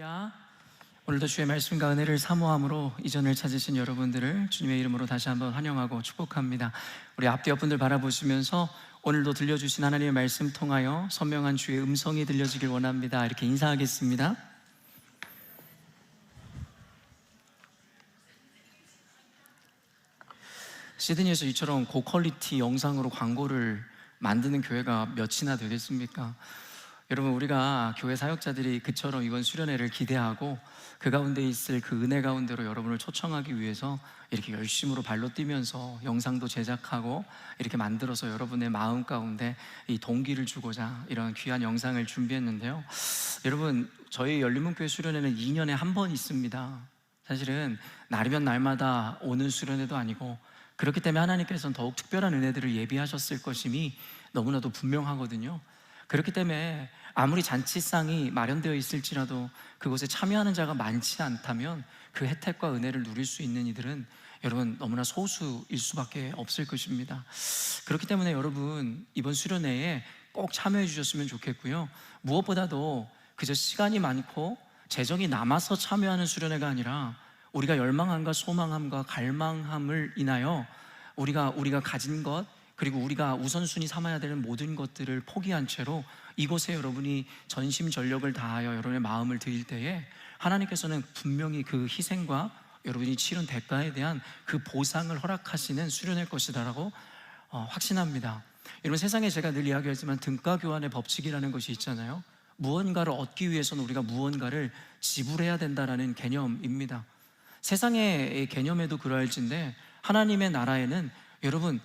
할렐루야. 오늘도 주의 말씀과 은혜를 사모함으로 이전을 찾으신 여러분들을 주님의 이름으로 다시 한번 환영하고 축복합니다. 우리 앞뒤 옆분들 바라보시면서 오늘도 들려주신 하나님의 말씀 통하여 선명한 주의 음성이 들려지길 원합니다. 이렇게 인사하겠습니다. 시드니에서 이처럼 고퀄리티 영상으로 광고를 만드는 교회가 몇이나 되겠습니까? 여러분, 우리가 교회 사역자들이 그처럼 이번 수련회를 기대하고 그 가운데 있을 그 은혜 가운데로 여러분을 초청하기 위해서 이렇게 열심으로 발로 뛰면서 영상도 제작하고 이렇게 만들어서 여러분의 마음 가운데 이 동기를 주고자 이런 귀한 영상을 준비했는데요. 여러분, 저희 열린문교회 수련회는 2년에 한 번 있습니다. 사실은 날이면 날마다 오는 수련회도 아니고, 그렇기 때문에 하나님께서는 더욱 특별한 은혜들을 예비하셨을 것임이 너무나도 분명하거든요. 그렇기 때문에 아무리 잔치상이 마련되어 있을지라도 그곳에 참여하는 자가 많지 않다면 그 혜택과 은혜를 누릴 수 있는 이들은 여러분 너무나 소수일 수밖에 없을 것입니다. 그렇기 때문에 여러분, 이번 수련회에 꼭 참여해 주셨으면 좋겠고요. 무엇보다도 그저 시간이 많고 재정이 남아서 참여하는 수련회가 아니라 우리가 열망함과 소망함과 갈망함을 인하여 우리가 가진 것, 그리고 우리가 우선순위 삼아야 되는 모든 것들을 포기한 채로 이곳에 여러분이 전심전력을 다하여 여러분의 마음을 드릴 때에 하나님께서는 분명히 그 희생과 여러분이 치른 대가에 대한 그 보상을 허락하시는 수련회일 것이다라고 확신합니다. 여러분, 세상에 제가 늘 이야기하지만 등가 교환의 법칙이라는 것이 있잖아요. 무언가를 얻기 위해서는 우리가 무언가를 지불해야 된다라는 개념입니다. 세상의 개념에도 그러할진데 하나님의 나라에는 여러분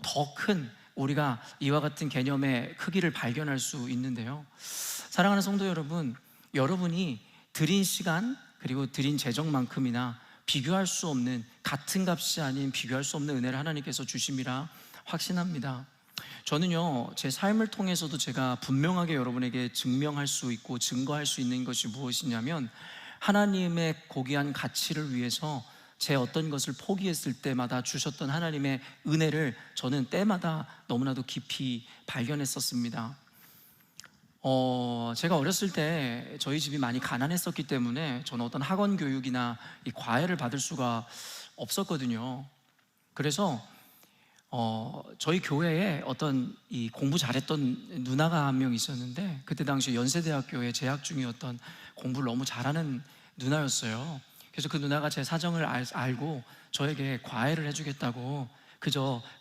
더 큰 우리가 이와 같은 개념의 크기를 발견할 수 있는데요. 사랑하는 성도 여러분, 여러분이 드린 시간 그리고 드린 재정만큼이나 비교할 수 없는, 같은 값이 아닌 비교할 수 없는 은혜를 하나님께서 주심이라 확신합니다. 저는요, 제 삶을 통해서도 제가 분명하게 여러분에게 증명할 수 있고 증거할 수 있는 것이 무엇이냐면, 하나님의 고귀한 가치를 위해서 제 어떤 것을 포기했을 때마다 주셨던 하나님의 은혜를 저는 때마다 너무나도 깊이 발견했었습니다. 제가 어렸을 때 저희 집이 많이 가난했었기 때문에 저는 어떤 학원 교육이나 이 과외를 받을 수가 없었거든요. 그래서 저희 교회에 어떤 이 공부 잘했던 누나가 한 명 있었는데, 그때 당시 연세대학교에 재학 중이었던 공부를 너무 잘하는 누나였어요. 그래서 그 누나가 제 사정을 알고 저에게 과외를 해주겠다고,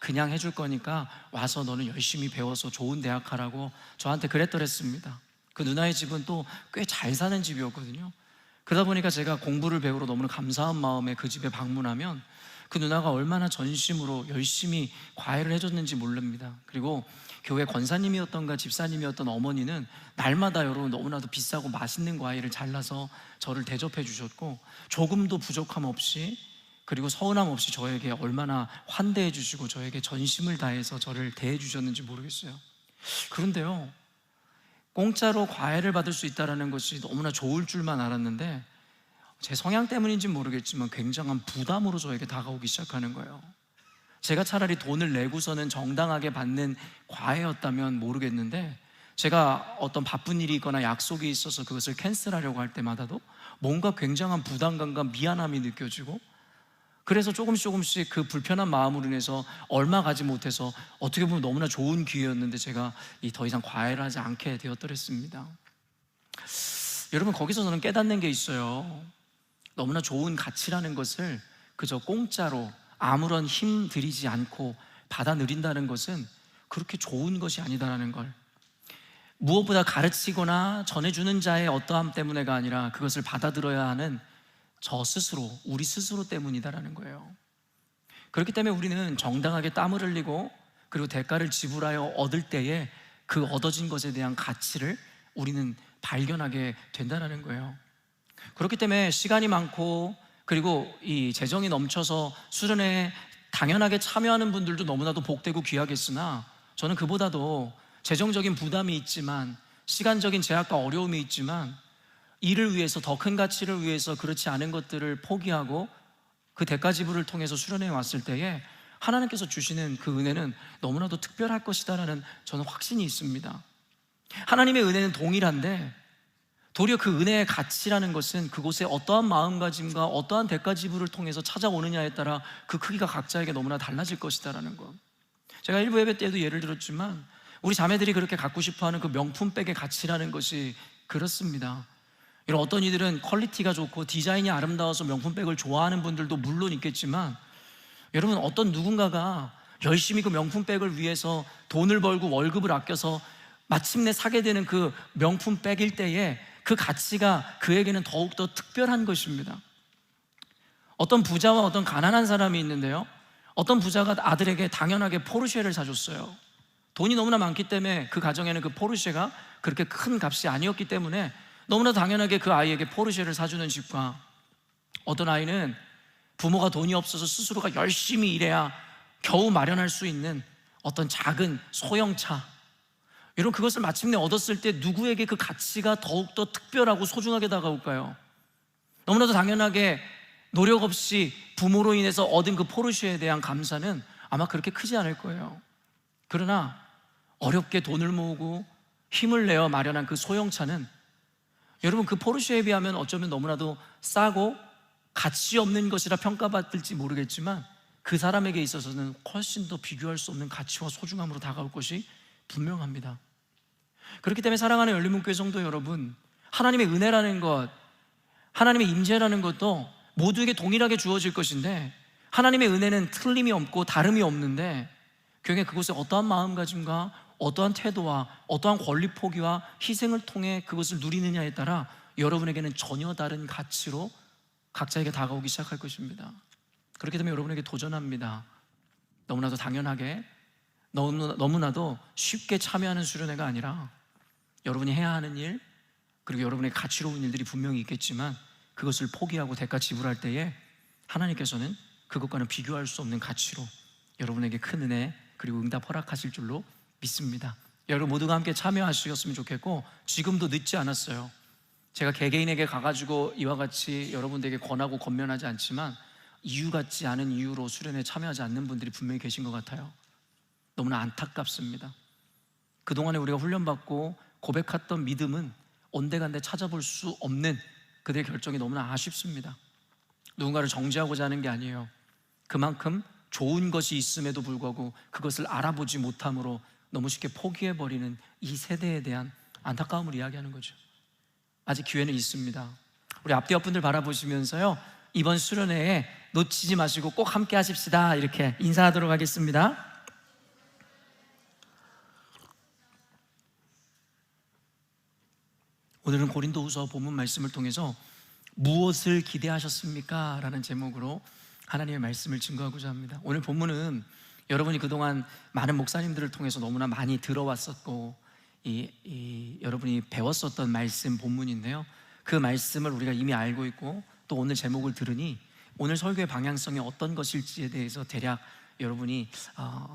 그냥 해줄 거니까 와서 너는 열심히 배워서 좋은 대학 가라고 저한테 그랬더랬습니다. 그 누나의 집은 또 꽤 잘 사는 집이었거든요. 그러다 보니까 제가 공부를 배우러 너무나 감사한 마음에 그 집에 방문하면 그 누나가 얼마나 전심으로 열심히 과외를 해줬는지 모릅니다. 그리고 교회 권사님이었던가 집사님이었던 어머니는 날마다 여러분 너무나도 비싸고 맛있는 과일을 잘라서 저를 대접해 주셨고, 조금도 부족함 없이 그리고 서운함 없이 저에게 얼마나 환대해 주시고 저에게 전심을 다해서 저를 대해 주셨는지 모르겠어요. 그런데요, 공짜로 과외를 받을 수 있다는 것이 너무나 좋을 줄만 알았는데 제 성향 때문인지는 모르겠지만 굉장한 부담으로 저에게 다가오기 시작하는 거예요. 제가 차라리 돈을 내고서는 정당하게 받는 과외였다면 모르겠는데, 제가 어떤 바쁜 일이 있거나 약속이 있어서 그것을 캔슬하려고 할 때마다도 뭔가 굉장한 부담감과 미안함이 느껴지고, 그래서 조금씩 그 불편한 마음으로 인해서 얼마 가지 못해서 어떻게 보면 너무나 좋은 기회였는데 제가 더 이상 과외를 하지 않게 되었더랬습니다. 여러분, 거기서 저는 깨닫는 게 있어요. 너무나 좋은 가치라는 것을 그저 공짜로 아무런 힘 들이지 않고 받아 누린다는 것은 그렇게 좋은 것이 아니다라는 걸, 무엇보다 가르치거나 전해주는 자의 어떠함 때문에가 아니라 그것을 받아들여야 하는 저 스스로, 우리 스스로 때문이다라는 거예요. 그렇기 때문에 우리는 정당하게 땀을 흘리고 그리고 대가를 지불하여 얻을 때에 그 얻어진 것에 대한 가치를 우리는 발견하게 된다는 거예요. 그렇기 때문에 시간이 많고 그리고 이 재정이 넘쳐서 수련회에 당연하게 참여하는 분들도 너무나도 복되고 귀하겠으나, 저는 그보다도 재정적인 부담이 있지만, 시간적인 제약과 어려움이 있지만, 이를 위해서, 더 큰 가치를 위해서 그렇지 않은 것들을 포기하고 그 대가 지불을 통해서 수련회에 왔을 때에 하나님께서 주시는 그 은혜는 너무나도 특별할 것이다라는 저는 확신이 있습니다. 하나님의 은혜는 동일한데 도리어 그 은혜의 가치라는 것은 그곳에 어떠한 마음가짐과 어떠한 대가 지불을 통해서 찾아오느냐에 따라 그 크기가 각자에게 너무나 달라질 것이다라는 것. 제가 일부 예배 때도 예를 들었지만 우리 자매들이 그렇게 갖고 싶어하는 그 명품백의 가치라는 것이 그렇습니다. 이런 어떤 이들은 퀄리티가 좋고 디자인이 아름다워서 명품백을 좋아하는 분들도 물론 있겠지만, 여러분, 어떤 누군가가 열심히 그 명품백을 위해서 돈을 벌고 월급을 아껴서 마침내 사게 되는 그 명품백일 때에 그 가치가 그에게는 더욱더 특별한 것입니다. 어떤 부자와 어떤 가난한 사람이 있는데요, 어떤 부자가 아들에게 당연하게 포르쉐를 사줬어요. 돈이 너무나 많기 때문에 그 가정에는 그 포르쉐가 그렇게 큰 값이 아니었기 때문에 너무나 당연하게 그 아이에게 포르쉐를 사주는 집과, 어떤 아이는 부모가 돈이 없어서 스스로가 열심히 일해야 겨우 마련할 수 있는 어떤 작은 소형차, 여러분, 그것을 마침내 얻었을 때 누구에게 그 가치가 더욱더 특별하고 소중하게 다가올까요? 너무나도 당연하게 노력 없이 부모로 인해서 얻은 그 포르쉐에 대한 감사는 아마 그렇게 크지 않을 거예요. 그러나 어렵게 돈을 모으고 힘을 내어 마련한 그 소형차는, 여러분, 그 포르쉐에 비하면 어쩌면 너무나도 싸고 가치 없는 것이라 평가받을지 모르겠지만 그 사람에게 있어서는 훨씬 더 비교할 수 없는 가치와 소중함으로 다가올 것이 분명합니다. 그렇기 때문에 사랑하는 열린문교회 성도 여러분, 하나님의 은혜라는 것, 하나님의 임재라는 것도 모두에게 동일하게 주어질 것인데, 하나님의 은혜는 틀림이 없고 다름이 없는데, 교회 그곳에 어떠한 마음가짐과 어떠한 태도와 어떠한 권리 포기와 희생을 통해 그것을 누리느냐에 따라 여러분에게는 전혀 다른 가치로 각자에게 다가오기 시작할 것입니다. 그렇기 때문에 여러분에게 도전합니다. 너무나도 당연하게, 너무나도 쉽게 참여하는 수련회가 아니라 여러분이 해야 하는 일, 그리고 여러분의 가치로운 일들이 분명히 있겠지만 그것을 포기하고 대가 지불할 때에 하나님께서는 그것과는 비교할 수 없는 가치로 여러분에게 큰 은혜 그리고 응답 허락하실 줄로 믿습니다. 여러분 모두가 함께 참여하셨으면 좋겠고, 지금도 늦지 않았어요. 제가 개개인에게 가가지고 이와 같이 여러분들에게 권하고 권면하지 않지만 이유 같지 않은 이유로 수련회에 참여하지 않는 분들이 분명히 계신 것 같아요. 너무나 안타깝습니다. 그동안에 우리가 훈련받고 고백했던 믿음은 온데간데 찾아볼 수 없는 그들의 결정이 너무나 아쉽습니다. 누군가를 정죄하고자 하는 게 아니에요. 그만큼 좋은 것이 있음에도 불구하고 그것을 알아보지 못함으로 너무 쉽게 포기해버리는 이 세대에 대한 안타까움을 이야기하는 거죠. 아직 기회는 있습니다. 우리 앞뒤 옆분들 바라보시면서요, 이번 수련회에 놓치지 마시고 꼭 함께 하십시다, 이렇게 인사하도록 하겠습니다. 오늘은 고린도후서 본문 말씀을 통해서 무엇을 기대하셨습니까? 라는 제목으로 하나님의 말씀을 증거하고자 합니다. 오늘 본문은 여러분이 그동안 많은 목사님들을 통해서 너무나 많이 들어왔었고 여러분이 배웠었던 말씀 본문인데요, 그 말씀을 우리가 이미 알고 있고 또 오늘 제목을 들으니 오늘 설교의 방향성이 어떤 것일지에 대해서 대략 여러분이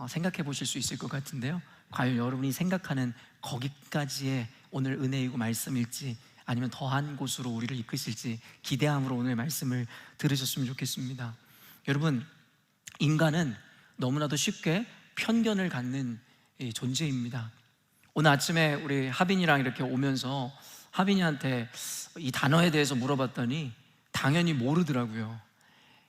생각해 보실 수 있을 것 같은데요, 과연 여러분이 생각하는 거기까지의 오늘 은혜이고 말씀일지 아니면 더한 곳으로 우리를 이끄실지 기대함으로 오늘 말씀을 들으셨으면 좋겠습니다. 여러분, 인간은 너무나도 쉽게 편견을 갖는 존재입니다. 오늘 아침에 우리 하빈이랑 이렇게 오면서 하빈이한테 이 단어에 대해서 물어봤더니 당연히 모르더라고요.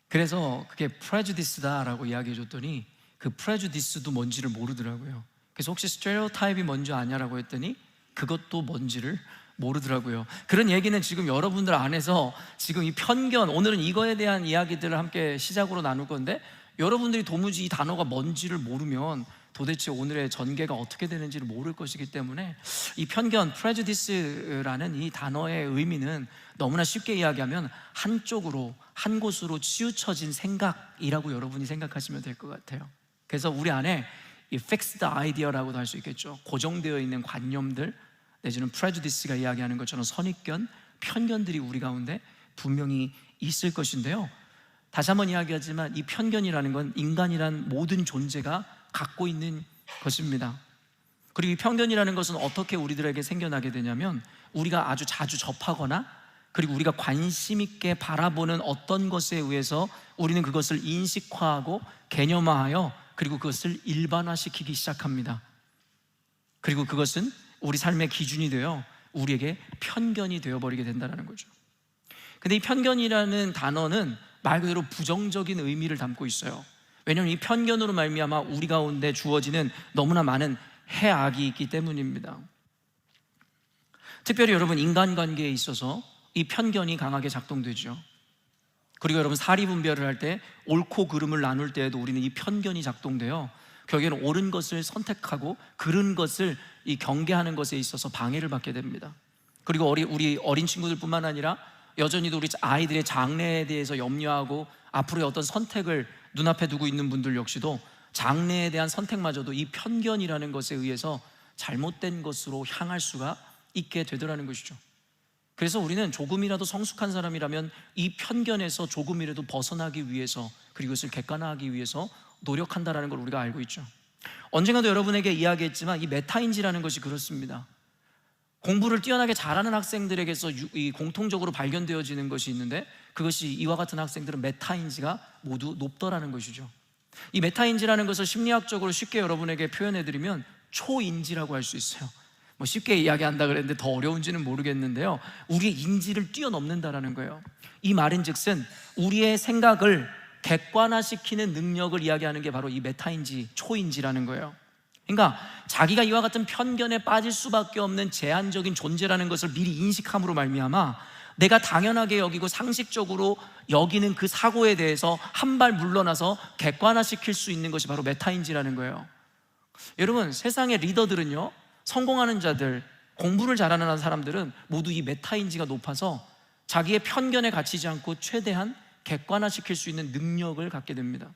그래서 그게 prejudice다라고 이야기해 줬더니 그 prejudice도 뭔지를 모르더라고요. 그래서 혹시 stereotype이 뭔지 아냐라고 했더니 그것도 뭔지를 모르더라고요. 그런 얘기는 지금 여러분들 안에서 지금 이 편견, 오늘은 이거에 대한 이야기들을 함께 시작으로 나눌 건데, 여러분들이 도무지 이 단어가 뭔지를 모르면 도대체 오늘의 전개가 어떻게 되는지를 모를 것이기 때문에 이 편견, prejudice라는 이 단어의 의미는 너무나 쉽게 이야기하면 한쪽으로, 한 곳으로 치우쳐진 생각이라고 여러분이 생각하시면 될 것 같아요. 그래서 우리 안에 이 fixed idea라고도 할 수 있겠죠. 고정되어 있는 관념들 내지는 prejudice가 이야기하는 것처럼 선입견, 편견들이 우리 가운데 분명히 있을 것인데요, 다시 한번 이야기하지만 이 편견이라는 건 인간이란 모든 존재가 갖고 있는 것입니다. 그리고 이 편견이라는 것은 어떻게 우리들에게 생겨나게 되냐면, 우리가 아주 자주 접하거나 그리고 우리가 관심 있게 바라보는 어떤 것에 의해서 우리는 그것을 인식화하고 개념화하여 그리고 그것을 일반화시키기 시작합니다. 그리고 그것은 우리 삶의 기준이 되어 우리에게 편견이 되어버리게 된다는 거죠. 근데 이 편견이라는 단어는 말 그대로 부정적인 의미를 담고 있어요. 왜냐하면 이 편견으로 말미암아 우리 가운데 주어지는 너무나 많은 해악이 있기 때문입니다. 특별히 여러분, 인간관계에 있어서 이 편견이 강하게 작동되죠. 그리고 여러분, 사리분별을 할 때 옳고 그름을 나눌 때에도 우리는 이 편견이 작동돼요. 결국에는 옳은 것을 선택하고 그른 것을 이 경계하는 것에 있어서 방해를 받게 됩니다. 그리고 우리 어린 친구들뿐만 아니라 여전히도 우리 아이들의 장래에 대해서 염려하고 앞으로의 어떤 선택을 눈앞에 두고 있는 분들 역시도 장래에 대한 선택마저도 이 편견이라는 것에 의해서 잘못된 것으로 향할 수가 있게 되더라는 것이죠. 그래서 우리는 조금이라도 성숙한 사람이라면 이 편견에서 조금이라도 벗어나기 위해서, 그리고 이것을 객관화하기 위해서 노력한다는 걸 우리가 알고 있죠. 언젠가도 여러분에게 이야기했지만 이 메타인지라는 것이 그렇습니다. 공부를 뛰어나게 잘하는 학생들에게서 공통적으로 발견되어지는 것이 있는데, 그것이 이와 같은 학생들은 메타인지가 모두 높더라는 것이죠. 이 메타인지라는 것을 심리학적으로 쉽게 여러분에게 표현해드리면 초인지라고 할 수 있어요. 쉽게 이야기한다 그랬는데 더 어려운지는 모르겠는데요, 우리의 인지를 뛰어넘는다라는 거예요. 이 말인즉슨 우리의 생각을 객관화시키는 능력을 이야기하는 게 바로 이 메타인지, 초인지라는 거예요. 그러니까 자기가 이와 같은 편견에 빠질 수밖에 없는 제한적인 존재라는 것을 미리 인식함으로 말미암아 내가 당연하게 여기고 상식적으로 여기는 그 사고에 대해서 한 발 물러나서 객관화시킬 수 있는 것이 바로 메타인지라는 거예요. 여러분, 세상의 리더들은요, 성공하는 자들, 공부를 잘하는 사람들은 모두 이 메타인지가 높아서 자기의 편견에 갇히지 않고 최대한 객관화시킬 수 있는 능력을 갖게 됩니다.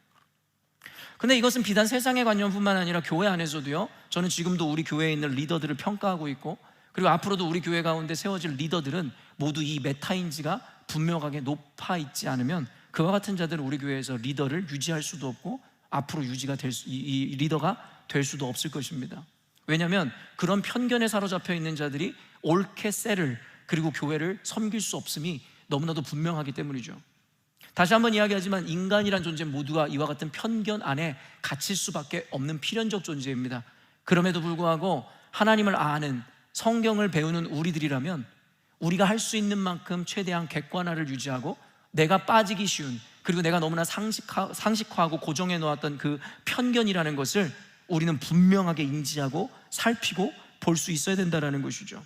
근데 이것은 비단 세상의 관념뿐만 아니라 교회 안에서도요, 저는 지금도 우리 교회에 있는 리더들을 평가하고 있고, 그리고 앞으로도 우리 교회 가운데 세워질 리더들은 모두 이 메타인지가 분명하게 높아 있지 않으면 그와 같은 자들은 우리 교회에서 리더를 유지할 수도 없고 앞으로 유지가 이 리더가 될 수도 없을 것입니다. 왜냐하면 그런 편견에 사로잡혀 있는 자들이 옳게 셀을, 그리고 교회를 섬길 수 없음이 너무나도 분명하기 때문이죠. 다시 한번 이야기하지만 인간이란 존재 모두가 이와 같은 편견 안에 갇힐 수밖에 없는 필연적 존재입니다. 그럼에도 불구하고 하나님을 아는, 성경을 배우는 우리들이라면 우리가 할 수 있는 만큼 최대한 객관화를 유지하고 내가 빠지기 쉬운, 그리고 내가 너무나 상식화하고 고정해 놓았던 그 편견이라는 것을 우리는 분명하게 인지하고 살피고 볼 수 있어야 된다는 것이죠.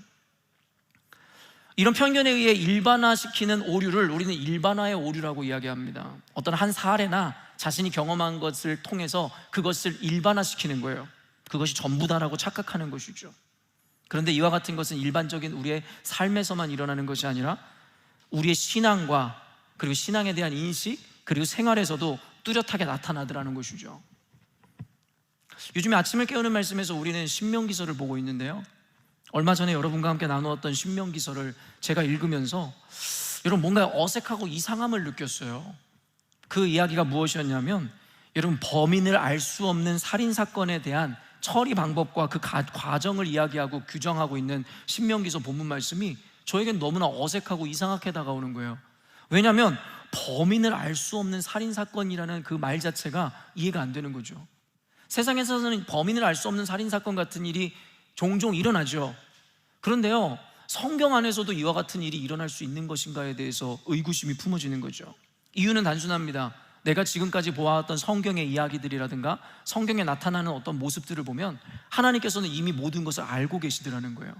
이런 편견에 의해 일반화시키는 오류를 우리는 일반화의 오류라고 이야기합니다. 어떤 한 사례나 자신이 경험한 것을 통해서 그것을 일반화시키는 거예요. 그것이 전부다라고 착각하는 것이죠. 그런데 이와 같은 것은 일반적인 우리의 삶에서만 일어나는 것이 아니라 우리의 신앙과, 그리고 신앙에 대한 인식, 그리고 생활에서도 뚜렷하게 나타나더라는 것이죠. 요즘에 아침을 깨우는 말씀에서 우리는 신명기서를 보고 있는데요, 얼마 전에 여러분과 함께 나누었던 신명기서를 제가 읽으면서 여러분 뭔가 어색하고 이상함을 느꼈어요. 그 이야기가 무엇이었냐면, 여러분 범인을 알 수 없는 살인사건에 대한 처리 방법과 그 과정을 이야기하고 규정하고 있는 신명기서 본문 말씀이 저에겐 너무나 어색하고 이상하게 다가오는 거예요. 왜냐하면 범인을 알 수 없는 살인사건이라는 그 말 자체가 이해가 안 되는 거죠. 세상에서는 범인을 알 수 없는 살인사건 같은 일이 종종 일어나죠. 그런데요, 성경 안에서도 이와 같은 일이 일어날 수 있는 것인가에 대해서 의구심이 품어지는 거죠. 이유는 단순합니다. 내가 지금까지 보아왔던 성경의 이야기들이라든가 성경에 나타나는 어떤 모습들을 보면 하나님께서는 이미 모든 것을 알고 계시더라는 거예요.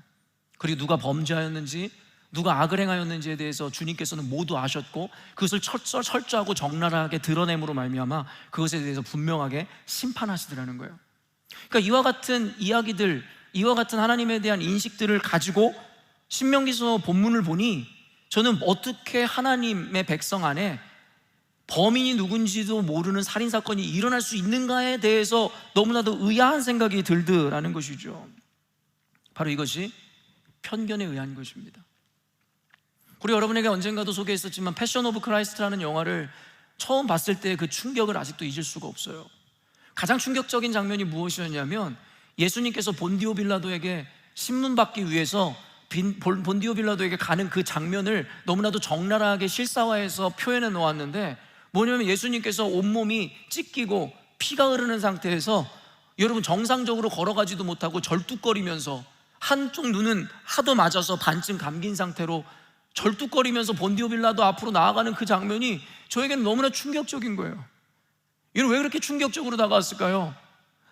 그리고 누가 범죄하였는지, 누가 악을 행하였는지에 대해서 주님께서는 모두 아셨고 그것을 철저하고 적나라하게 드러냄으로 말미암아 그것에 대해서 분명하게 심판하시더라는 거예요. 그러니까 이와 같은 이야기들, 이와 같은 하나님에 대한 인식들을 가지고 신명기서 본문을 보니 저는 어떻게 하나님의 백성 안에 범인이 누군지도 모르는 살인사건이 일어날 수 있는가에 대해서 너무나도 의아한 생각이 들더라는 것이죠. 바로 이것이 편견에 의한 것입니다. 우리 여러분에게 언젠가도 소개했었지만 패션 오브 크라이스트라는 영화를 처음 봤을 때 그 충격을 아직도 잊을 수가 없어요. 가장 충격적인 장면이 무엇이었냐면, 예수님께서 본디오 빌라도에게 신문 받기 위해서 본디오 빌라도에게 가는 그 장면을 너무나도 적나라하게 실사화해서 표현해 놓았는데, 뭐냐면 예수님께서 온몸이 찢기고 피가 흐르는 상태에서 여러분 정상적으로 걸어가지도 못하고 절뚝거리면서 한쪽 눈은 하도 맞아서 반쯤 감긴 상태로 절뚝거리면서 본디오 빌라도 앞으로 나아가는 그 장면이 저에게는 너무나 충격적인 거예요. 이건 왜 그렇게 충격적으로 다가왔을까요?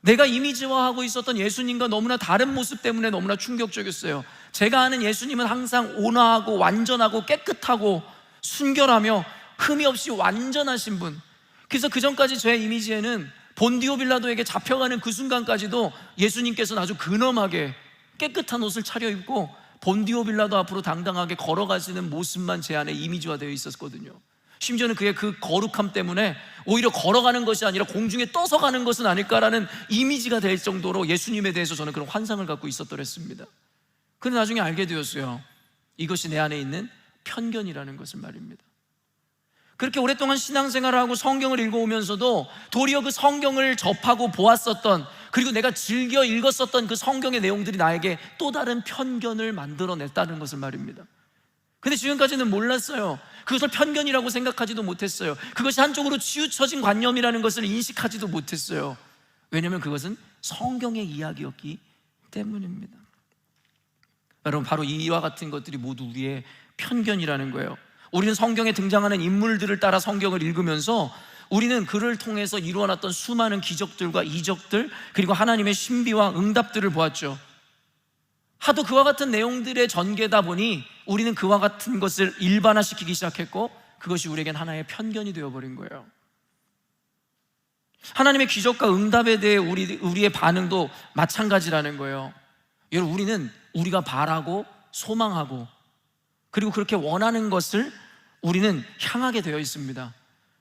내가 이미지화하고 있었던 예수님과 너무나 다른 모습 때문에 너무나 충격적이었어요. 제가 아는 예수님은 항상 온화하고 완전하고 깨끗하고 순결하며 흠이 없이 완전하신 분. 그래서 그 전까지 제 이미지에는 본디오 빌라도에게 잡혀가는 그 순간까지도 예수님께서는 아주 근엄하게 깨끗한 옷을 차려입고 본디오 빌라도 앞으로 당당하게 걸어가시는 모습만 제 안에 이미지화되어 있었거든요. 심지어는 그의 그 거룩함 때문에 오히려 걸어가는 것이 아니라 공중에 떠서 가는 것은 아닐까라는 이미지가 될 정도로 예수님에 대해서 저는 그런 환상을 갖고 있었더랬습니다. 그런데 나중에 알게 되었어요. 이것이 내 안에 있는 편견이라는 것을 말입니다. 그렇게 오랫동안 신앙생활을 하고 성경을 읽어오면서도 도리어 그 성경을 접하고 보았었던, 그리고 내가 즐겨 읽었었던 그 성경의 내용들이 나에게 또 다른 편견을 만들어냈다는 것을 말입니다. 근데 지금까지는 몰랐어요. 그것을 편견이라고 생각하지도 못했어요. 그것이 한쪽으로 치우쳐진 관념이라는 것을 인식하지도 못했어요. 왜냐하면 그것은 성경의 이야기였기 때문입니다. 여러분, 바로 이와 같은 것들이 모두 우리의 편견이라는 거예요. 우리는 성경에 등장하는 인물들을 따라 성경을 읽으면서 우리는 그를 통해서 이루어놨던 수많은 기적들과 이적들, 그리고 하나님의 신비와 응답들을 보았죠. 하도 그와 같은 내용들의 전개다 보니 우리는 그와 같은 것을 일반화시키기 시작했고, 그것이 우리에겐 하나의 편견이 되어버린 거예요. 하나님의 기적과 응답에 대해 우리의 반응도 마찬가지라는 거예요. 여러분, 우리는 우리가 바라고 소망하고 그리고 그렇게 원하는 것을 우리는 향하게 되어 있습니다.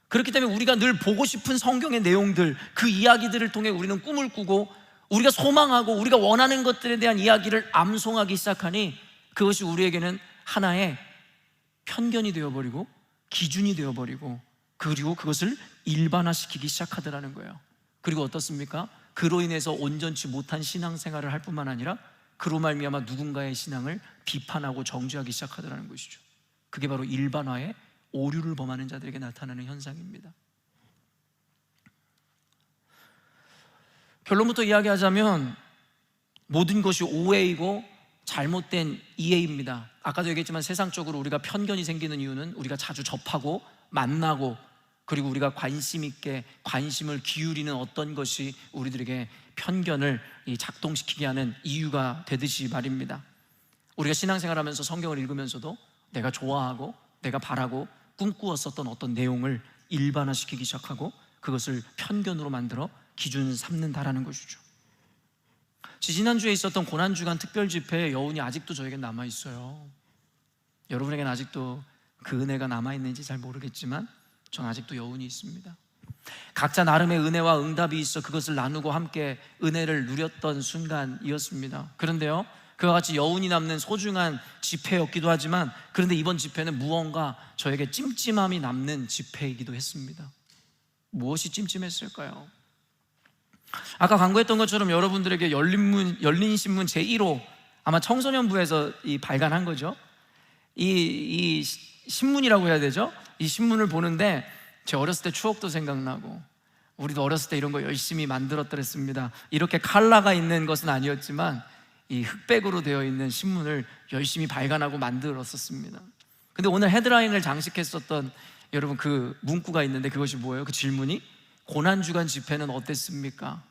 그렇기 때문에 우리가 늘 보고 싶은 성경의 내용들, 그 이야기들을 통해 우리는 꿈을 꾸고 우리가 소망하고 우리가 원하는 것들에 대한 이야기를 암송하기 시작하니 그것이 우리에게는 하나의 편견이 되어버리고 기준이 되어버리고, 그리고 그것을 일반화시키기 시작하더라는 거예요. 그리고 어떻습니까? 그로 인해서 온전치 못한 신앙생활을 할 뿐만 아니라 그로 말미암아 누군가의 신앙을 비판하고 정죄하기 시작하더라는 것이죠. 그게 바로 일반화의 오류를 범하는 자들에게 나타나는 현상입니다. 결론부터 이야기하자면 모든 것이 오해이고 잘못된 이해입니다. 아까도 얘기했지만 세상적으로 우리가 편견이 생기는 이유는 우리가 자주 접하고 만나고 그리고 우리가 관심 있게 관심을 기울이는 어떤 것이 우리들에게 편견을 작동시키게 하는 이유가 되듯이 말입니다. 우리가 신앙생활하면서 성경을 읽으면서도 내가 좋아하고 내가 바라고 꿈꾸었었던 어떤 내용을 일반화시키기 시작하고 그것을 편견으로 만들어 기준 삼는다라는 것이죠. 지지난주에 있었던 고난주간 특별집회의 여운이 아직도 저에게 남아있어요. 여러분에게는 아직도 그 은혜가 남아있는지 잘 모르겠지만 전 아직도 여운이 있습니다. 각자 나름의 은혜와 응답이 있어 그것을 나누고 함께 은혜를 누렸던 순간이었습니다. 그런데요, 그와 같이 여운이 남는 소중한 집회였기도 하지만, 그런데 이번 집회는 무언가 저에게 찜찜함이 남는 집회이기도 했습니다. 무엇이 찜찜했을까요? 아까 광고했던 것처럼 여러분들에게 열린신문 제1호, 아마 청소년부에서 발간한 거죠. 이 신문이라고 해야 되죠. 이 신문을 보는데 제 어렸을 때 추억도 생각나고, 우리도 어렸을 때 이런 거 열심히 만들었더랬습니다. 이렇게 컬러가 있는 것은 아니었지만 이 흑백으로 되어 있는 신문을 열심히 발간하고 만들었었습니다. 근데 오늘 헤드라인을 장식했었던 여러분 그 문구가 있는데 그것이 뭐예요? 그 질문이 고난주간 집회는 어땠습니까?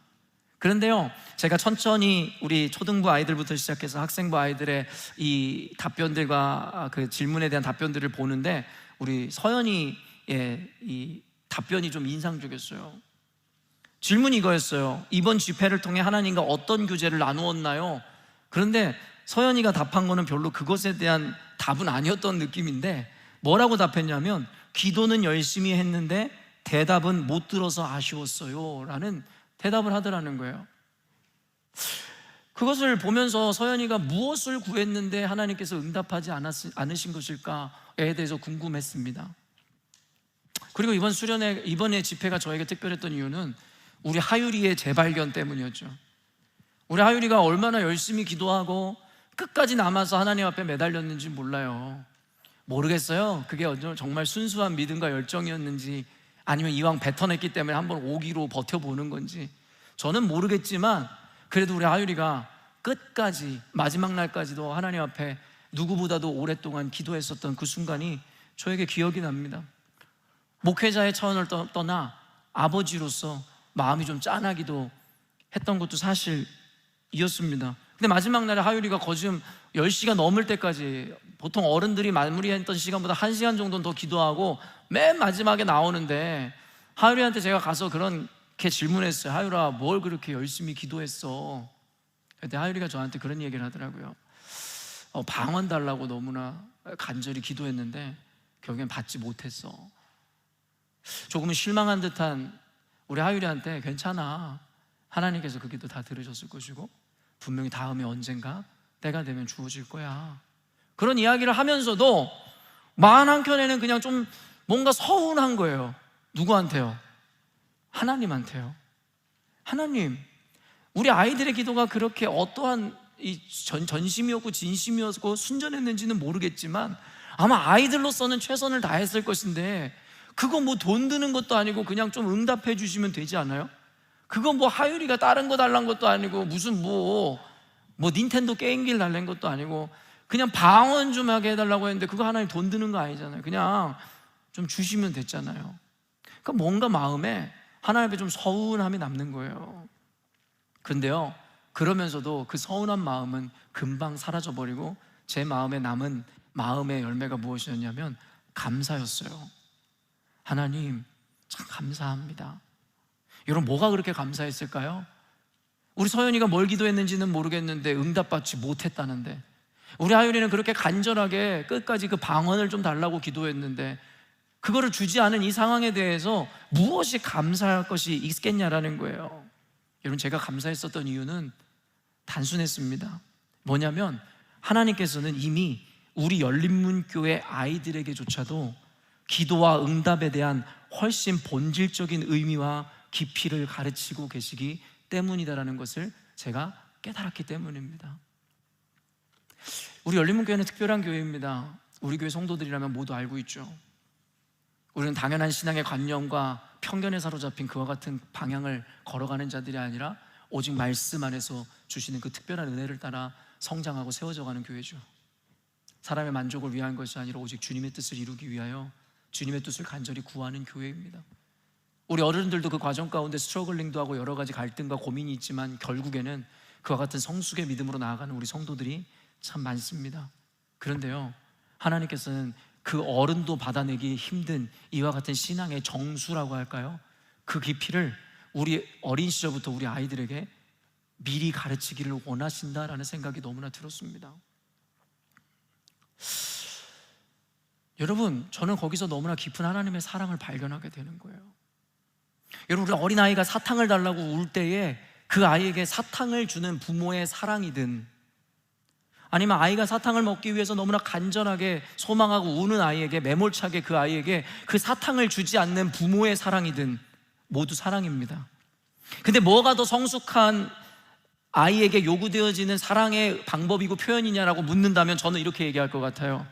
그런데요, 제가 천천히 우리 초등부 아이들부터 시작해서 학생부 아이들의 이 답변들과 그 질문에 대한 답변들을 보는데 우리 서연이의 이 답변이 좀 인상적이었어요. 질문이 이거였어요. 이번 집회를 통해 하나님과 어떤 교제를 나누었나요? 그런데 서연이가 답한 거는 별로 그것에 대한 답은 아니었던 느낌인데 뭐라고 답했냐면 기도는 열심히 했는데 대답은 못 들어서 아쉬웠어요 라는 대답을 하더라는 거예요. 그것을 보면서 서연이가 무엇을 구했는데 하나님께서 응답하지 않으신 것일까에 대해서 궁금했습니다. 그리고 이번에 집회가 저에게 특별했던 이유는 우리 하율이의 재발견 때문이었죠. 우리 하율이가 얼마나 열심히 기도하고 끝까지 남아서 하나님 앞에 매달렸는지 몰라요. 모르겠어요. 그게 정말 순수한 믿음과 열정이었는지 아니면 이왕 뱉어냈기 때문에 한번 오기로 버텨보는 건지 저는 모르겠지만, 그래도 우리 하율이가 끝까지 마지막 날까지도 하나님 앞에 누구보다도 오랫동안 기도했었던 그 순간이 저에게 기억이 납니다. 목회자의 차원을 떠나 아버지로서 마음이 좀 짠하기도 했던 것도 사실이었습니다. 근데 마지막 날에 하율이가 거즘 10시가 넘을 때까지, 보통 어른들이 마무리했던 시간보다 1시간 정도는 더 기도하고 맨 마지막에 나오는데, 하율이한테 제가 가서 그렇게 질문했어요. 하율아, 뭘 그렇게 열심히 기도했어? 그때 하율이가 저한테 그런 얘기를 하더라고요. 방언 달라고 너무나 간절히 기도했는데 결국엔 받지 못했어. 조금은 실망한 듯한 우리 하율이한테, 괜찮아, 하나님께서 그 기도 다 들으셨을 것이고 분명히 다음에 언젠가 때가 되면 주어질 거야, 그런 이야기를 하면서도 마음 한켠에는 그냥 좀 뭔가 서운한 거예요. 누구한테요? 하나님한테요. 하나님, 우리 아이들의 기도가 그렇게 어떠한 전심이었고 진심이었고 순전했는지는 모르겠지만 아마 아이들로서는 최선을 다했을 것인데, 그거 뭐 돈 드는 것도 아니고 그냥 좀 응답해 주시면 되지 않아요? 그거 뭐 하율이가 다른 거 달란 것도 아니고 무슨 뭐 닌텐도 게임기를 달란 것도 아니고 그냥 방언 좀 하게 해달라고 했는데 그거 하나님 돈 드는 거 아니잖아요. 그냥 좀 주시면 됐잖아요. 그러니까 뭔가 마음에 하나님 앞에 좀 서운함이 남는 거예요. 근데요, 그러면서도 그 서운한 마음은 금방 사라져버리고 제 마음에 남은 마음의 열매가 무엇이었냐면 감사였어요. 하나님 참 감사합니다. 여러분, 뭐가 그렇게 감사했을까요? 우리 서연이가 뭘 기도했는지는 모르겠는데 응답받지 못했다는데, 우리 하율이는 그렇게 간절하게 끝까지 그 방언을 좀 달라고 기도했는데 그거를 주지 않은 이 상황에 대해서 무엇이 감사할 것이 있겠냐라는 거예요. 여러분, 제가 감사했었던 이유는 단순했습니다. 뭐냐면 하나님께서는 이미 우리 열린문교회 아이들에게조차도 기도와 응답에 대한 훨씬 본질적인 의미와 깊이를 가르치고 계시기 때문이다라는 것을 제가 깨달았기 때문입니다. 우리 열린문교회는 특별한 교회입니다. 우리 교회 성도들이라면 모두 알고 있죠. 우리는 당연한 신앙의 관념과 편견에 사로잡힌 그와 같은 방향을 걸어가는 자들이 아니라 오직 말씀 안에서 주시는 그 특별한 은혜를 따라 성장하고 세워져가는 교회죠. 사람의 만족을 위한 것이 아니라 오직 주님의 뜻을 이루기 위하여 주님의 뜻을 간절히 구하는 교회입니다. 우리 어른들도 그 과정 가운데 스트러글링도 하고 여러 가지 갈등과 고민이 있지만 결국에는 그와 같은 성숙의 믿음으로 나아가는 우리 성도들이 참 많습니다. 그런데요, 하나님께서는 그 어른도 받아내기 힘든 이와 같은 신앙의 정수라고 할까요? 그 깊이를 우리 어린 시절부터 우리 아이들에게 미리 가르치기를 원하신다라는 생각이 너무나 들었습니다. 여러분, 저는 거기서 너무나 깊은 하나님의 사랑을 발견하게 되는 거예요. 여러분, 우리 어린아이가 사탕을 달라고 울 때에 그 아이에게 사탕을 주는 부모의 사랑이든, 아니면 아이가 사탕을 먹기 위해서 너무나 간절하게 소망하고 우는 아이에게, 매몰차게 그 아이에게 그 사탕을 주지 않는 부모의 사랑이든 모두 사랑입니다. 근데 뭐가 더 성숙한 아이에게 요구되어지는 사랑의 방법이고 표현이냐라고 묻는다면 저는 이렇게 얘기할 것 같아요.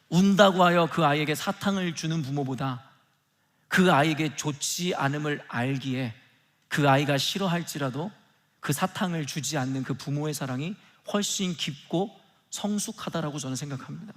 운다고 하여 그 아이에게 사탕을 주는 부모보다 그 아이에게 좋지 않음을 알기에 그 아이가 싫어할지라도 그 사탕을 주지 않는 그 부모의 사랑이 훨씬 깊고 성숙하다라고 저는 생각합니다.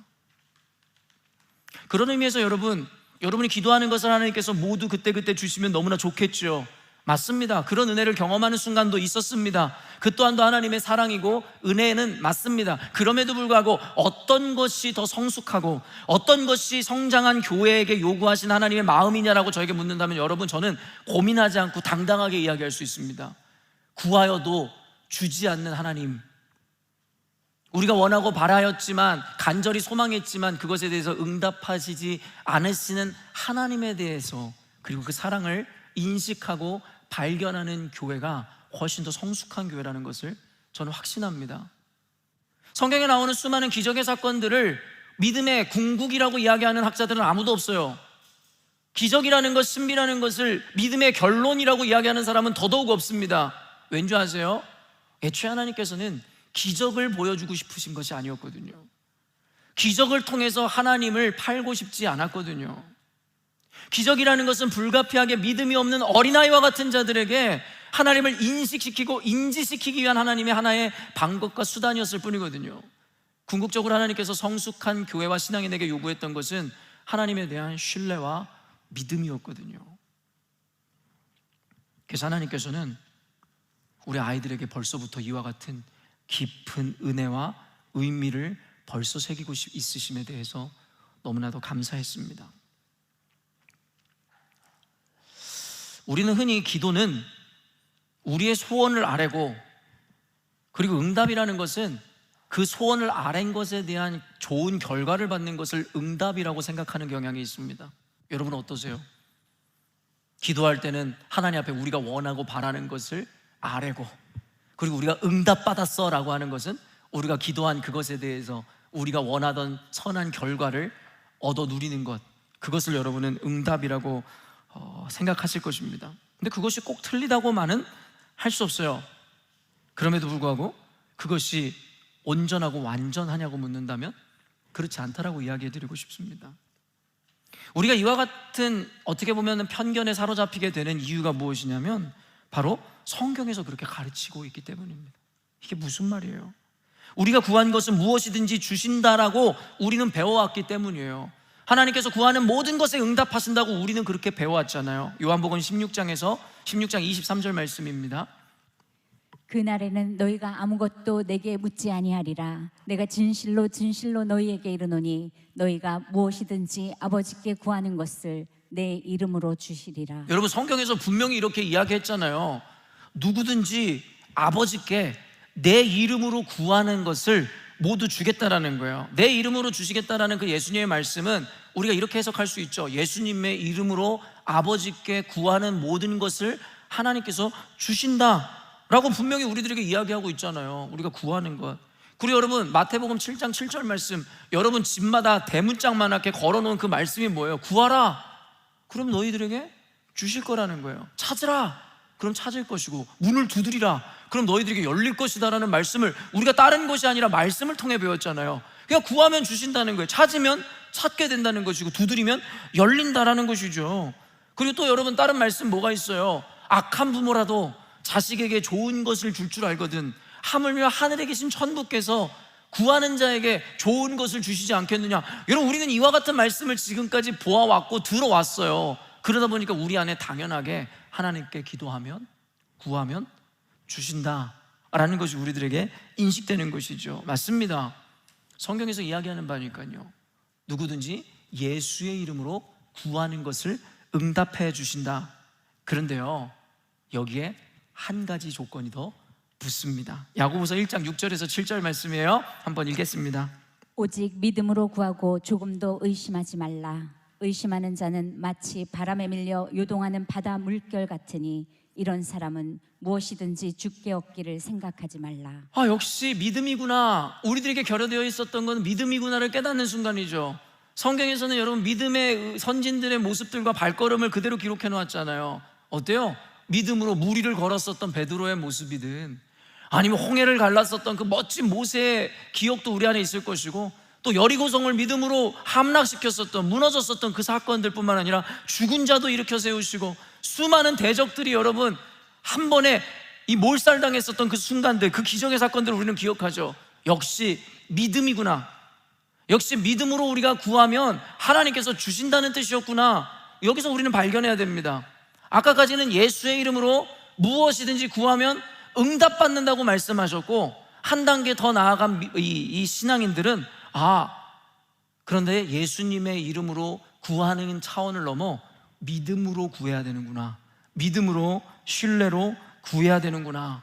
그런 의미에서 여러분이 기도하는 것을 하나님께서 모두 그때그때 주시면 너무나 좋겠죠. 맞습니다. 그런 은혜를 경험하는 순간도 있었습니다. 그 또한도 하나님의 사랑이고 은혜는 맞습니다. 그럼에도 불구하고 어떤 것이 더 성숙하고 어떤 것이 성장한 교회에게 요구하신 하나님의 마음이냐라고 저에게 묻는다면 여러분, 저는 고민하지 않고 당당하게 이야기할 수 있습니다. 구하여도 주지 않는 하나님, 우리가 원하고 바라였지만 간절히 소망했지만 그것에 대해서 응답하시지 않으시는 하나님에 대해서, 그리고 그 사랑을 인식하고 발견하는 교회가 훨씬 더 성숙한 교회라는 것을 저는 확신합니다. 성경에 나오는 수많은 기적의 사건들을 믿음의 궁극이라고 이야기하는 학자들은 아무도 없어요. 기적이라는 것, 신비라는 것을 믿음의 결론이라고 이야기하는 사람은 더더욱 없습니다. 왠지 아세요? 애초에 하나님께서는 기적을 보여주고 싶으신 것이 아니었거든요. 기적을 통해서 하나님을 팔고 싶지 않았거든요. 기적이라는 것은 불가피하게 믿음이 없는 어린아이와 같은 자들에게 하나님을 인식시키고 인지시키기 위한 하나님의 하나의 방법과 수단이었을 뿐이거든요. 궁극적으로 하나님께서 성숙한 교회와 신앙인에게 요구했던 것은 하나님에 대한 신뢰와 믿음이었거든요. 그래서 하나님께서는 우리 아이들에게 벌써부터 이와 같은 깊은 은혜와 의미를 벌써 새기고 있으심에 대해서 너무나도 감사했습니다. 우리는 흔히 기도는 우리의 소원을 아뢰고, 그리고 응답이라는 것은 그 소원을 아뢰는 것에 대한 좋은 결과를 받는 것을 응답이라고 생각하는 경향이 있습니다. 여러분 어떠세요? 기도할 때는 하나님 앞에 우리가 원하고 바라는 것을 아뢰고, 그리고 우리가 응답받았어 라고 하는 것은 우리가 기도한 그것에 대해서 우리가 원하던 선한 결과를 얻어 누리는 것, 그것을 여러분은 응답이라고 생각하실 것입니다. 근데 그것이 꼭 틀리다고만은 할 수 없어요. 그럼에도 불구하고 그것이 온전하고 완전하냐고 묻는다면 그렇지 않다라고 이야기해드리고 싶습니다. 우리가 이와 같은 어떻게 보면 편견에 사로잡히게 되는 이유가 무엇이냐면 바로 성경에서 그렇게 가르치고 있기 때문입니다. 이게 무슨 말이에요? 우리가 구한 것은 무엇이든지 주신다라고 우리는 배워왔기 때문이에요. 하나님께서 구하는 모든 것에 응답하신다고 우리는 그렇게 배워왔잖아요. 요한복음 16장 23절 말씀입니다. 그날에는 너희가 아무것도 내게 묻지 아니하리라. 내가 진실로 진실로 너희에게 이르노니 너희가 무엇이든지 아버지께 구하는 것을 내 이름으로 주시리라. 여러분 성경에서 분명히 이렇게 이야기했잖아요. 누구든지 아버지께 내 이름으로 구하는 것을 모두 주겠다라는 거예요. 내 이름으로 주시겠다라는 그 예수님의 말씀은 우리가 이렇게 해석할 수 있죠. 예수님의 이름으로 아버지께 구하는 모든 것을 하나님께서 주신다라고 분명히 우리들에게 이야기하고 있잖아요. 우리가 구하는 것. 그리고 여러분 마태복음 7장 7절 말씀, 여러분 집마다 대문짝만하게 걸어놓은 그 말씀이 뭐예요? 구하라, 그럼 너희들에게 주실 거라는 거예요. 찾으라, 그럼 찾을 것이고, 문을 두드리라, 그럼 너희들에게 열릴 것이다라는 말씀을 우리가 다른 것이 아니라 말씀을 통해 배웠잖아요. 그냥 구하면 주신다는 거예요. 찾으면 찾게 된다는 것이고, 두드리면 열린다라는 것이죠. 그리고 또 여러분 다른 말씀 뭐가 있어요? 악한 부모라도 자식에게 좋은 것을 줄 줄 알거든 하물며 하늘에 계신 천부께서 구하는 자에게 좋은 것을 주시지 않겠느냐. 여러분 우리는 이와 같은 말씀을 지금까지 보아왔고 들어왔어요. 그러다 보니까 우리 안에 당연하게 하나님께 기도하면, 구하면 주신다라는 것이 우리들에게 인식되는 것이죠. 맞습니다. 성경에서 이야기하는 바니까요. 누구든지 예수의 이름으로 구하는 것을 응답해 주신다. 그런데요, 여기에 한 가지 조건이 더 붙습니다. 야고보서 1장 6절에서 7절 말씀이에요. 한번 읽겠습니다. 오직 믿음으로 구하고 조금도 의심하지 말라. 의심하는 자는 마치 바람에 밀려 요동하는 바다 물결 같으니 이런 사람은 무엇이든지 주께 얻기를 생각하지 말라. 역시 믿음이구나. 우리들에게 결여되어 있었던 건 믿음이구나를 깨닫는 순간이죠. 성경에서는 여러분 믿음의 선진들의 모습들과 발걸음을 그대로 기록해 놓았잖아요. 어때요? 믿음으로 무리를 걸었었던 베드로의 모습이든, 아니면 홍해를 갈랐었던 그 멋진 모세의 기억도 우리 안에 있을 것이고, 또 여리고성을 믿음으로 함락시켰었던, 무너졌었던 그 사건들 뿐만 아니라 죽은 자도 일으켜 세우시고 수많은 대적들이 여러분 한 번에 이 몰살당했었던 그 순간들, 그 기적의 사건들을 우리는 기억하죠. 역시 믿음이구나. 역시 믿음으로 우리가 구하면 하나님께서 주신다는 뜻이었구나. 여기서 우리는 발견해야 됩니다. 아까까지는 예수의 이름으로 무엇이든지 구하면 응답받는다고 말씀하셨고, 한 단계 더 나아간 이 신앙인들은 그런데 예수님의 이름으로 구하는 차원을 넘어 믿음으로 구해야 되는구나, 믿음으로 신뢰로 구해야 되는구나.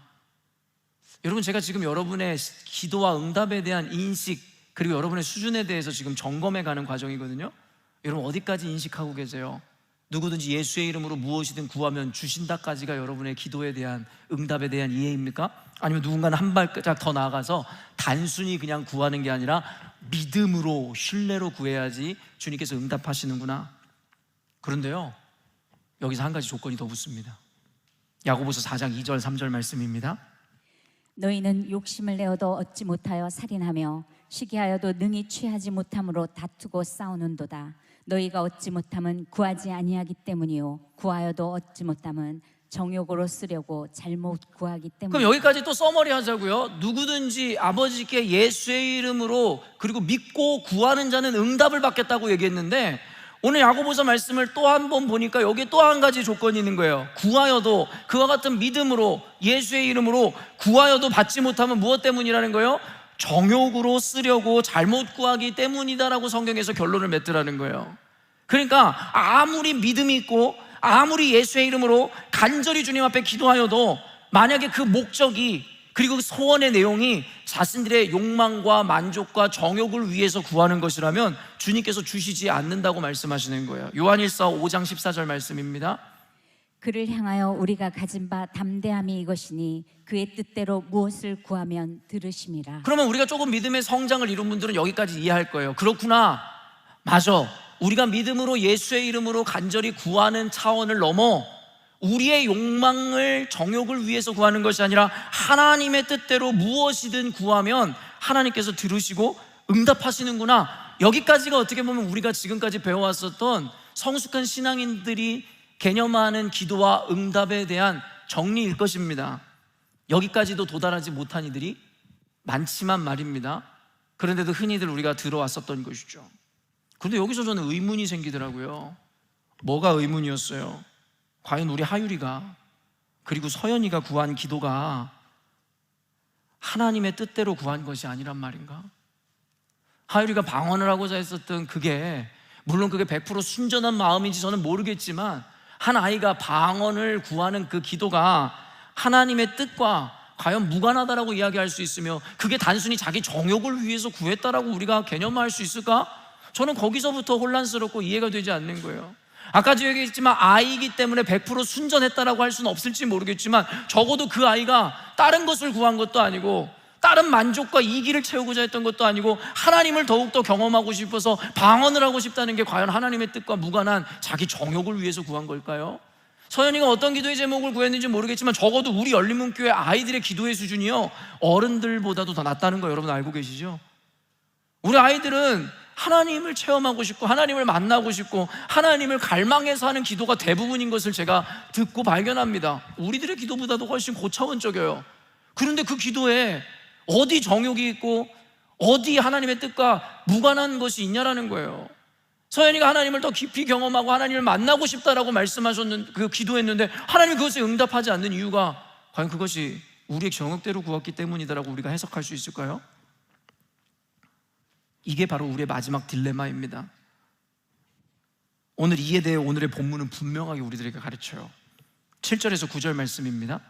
여러분 제가 지금 여러분의 기도와 응답에 대한 인식, 그리고 여러분의 수준에 대해서 지금 점검해 가는 과정이거든요. 여러분 어디까지 인식하고 계세요? 누구든지 예수의 이름으로 무엇이든 구하면 주신다까지가 여러분의 기도에 대한, 응답에 대한 이해입니까? 아니면 누군가는 한 발짝 더 나아가서 단순히 그냥 구하는 게 아니라 믿음으로, 신뢰로 구해야지 주님께서 응답하시는구나. 그런데요, 여기서 한 가지 조건이 더 붙습니다. 야고보서 4장 2절 3절 말씀입니다. 너희는 욕심을 내어도 얻지 못하여 살인하며 시기하여도 능히 취하지 못함으로 다투고 싸우는도다. 너희가 얻지 못함은 구하지 아니하기 때문이요 구하여도 얻지 못함은 정욕으로 쓰려고 잘못 구하기 그럼 때문이요. 여기까지 또 써머리 하자고요. 누구든지 아버지께 예수의 이름으로 그리고 믿고 구하는 자는 응답을 받겠다고 얘기했는데, 오늘 야고보서 말씀을 또 한 번 보니까 여기에 또 한 가지 조건이 있는 거예요. 구하여도, 그와 같은 믿음으로 예수의 이름으로 구하여도 받지 못하면 무엇 때문이라는 거예요? 정욕으로 쓰려고 잘못 구하기 때문이다라고 성경에서 결론을 맺더라는 거예요. 그러니까 아무리 믿음이 있고 아무리 예수의 이름으로 간절히 주님 앞에 기도하여도 만약에 그 목적이 그리고 그 소원의 내용이 자신들의 욕망과 만족과 정욕을 위해서 구하는 것이라면 주님께서 주시지 않는다고 말씀하시는 거예요. 요한일서 5장 14절 말씀입니다. 그를 향하여 우리가 가진 바 담대함이 이것이니 그의 뜻대로 무엇을 구하면 들으심이라. 그러면 우리가 조금 믿음의 성장을 이룬 분들은 여기까지 이해할 거예요. 그렇구나, 맞아, 우리가 믿음으로 예수의 이름으로 간절히 구하는 차원을 넘어 우리의 욕망을, 정욕을 위해서 구하는 것이 아니라 하나님의 뜻대로 무엇이든 구하면 하나님께서 들으시고 응답하시는구나, 여기까지가 어떻게 보면 우리가 지금까지 배워왔었던 성숙한 신앙인들이 개념화하는 기도와 응답에 대한 정리일 것입니다. 여기까지도 도달하지 못한 이들이 많지만 말입니다. 그런데도 흔히들 우리가 들어왔었던 것이죠. 그런데 여기서 저는 의문이 생기더라고요. 뭐가 의문이었어요? 과연 우리 하율이가 그리고 서연이가 구한 기도가 하나님의 뜻대로 구한 것이 아니란 말인가? 하율이가 방언을 하고자 했었던 그게, 물론 그게 100% 순전한 마음인지 저는 모르겠지만, 한 아이가 방언을 구하는 그 기도가 하나님의 뜻과 과연 무관하다라고 이야기할 수 있으며 그게 단순히 자기 정욕을 위해서 구했다라고 우리가 개념화할 수 있을까? 저는 거기서부터 혼란스럽고 이해가 되지 않는 거예요. 아까도 얘기했지만 아이이기 때문에 100% 순전했다라고 할 수는 없을지 모르겠지만, 적어도 그 아이가 다른 것을 구한 것도 아니고 다른 만족과 이기를 채우고자 했던 것도 아니고 하나님을 더욱더 경험하고 싶어서 방언을 하고 싶다는 게 과연 하나님의 뜻과 무관한 자기 정욕을 위해서 구한 걸까요? 서연이가 어떤 기도의 제목을 구했는지 모르겠지만 적어도 우리 열린문교회 아이들의 기도의 수준이요, 어른들보다도 더 낮다는 거 여러분 알고 계시죠? 우리 아이들은 하나님을 체험하고 싶고 하나님을 만나고 싶고 하나님을 갈망해서 하는 기도가 대부분인 것을 제가 듣고 발견합니다. 우리들의 기도보다도 훨씬 고차원적이에요. 그런데 그 기도에 어디 정욕이 있고 어디 하나님의 뜻과 무관한 것이 있냐라는 거예요. 서연이가 하나님을 더 깊이 경험하고 하나님을 만나고 싶다라고 말씀하셨는 그 기도했는데 하나님이 그것에 응답하지 않는 이유가 과연 그것이 우리의 정욕대로 구웠기 때문이다라고 우리가 해석할 수 있을까요? 이게 바로 우리의 마지막 딜레마입니다. 오늘 이에 대해 오늘의 본문은 분명하게 우리들에게 가르쳐요. 7절에서 9절 말씀입니다.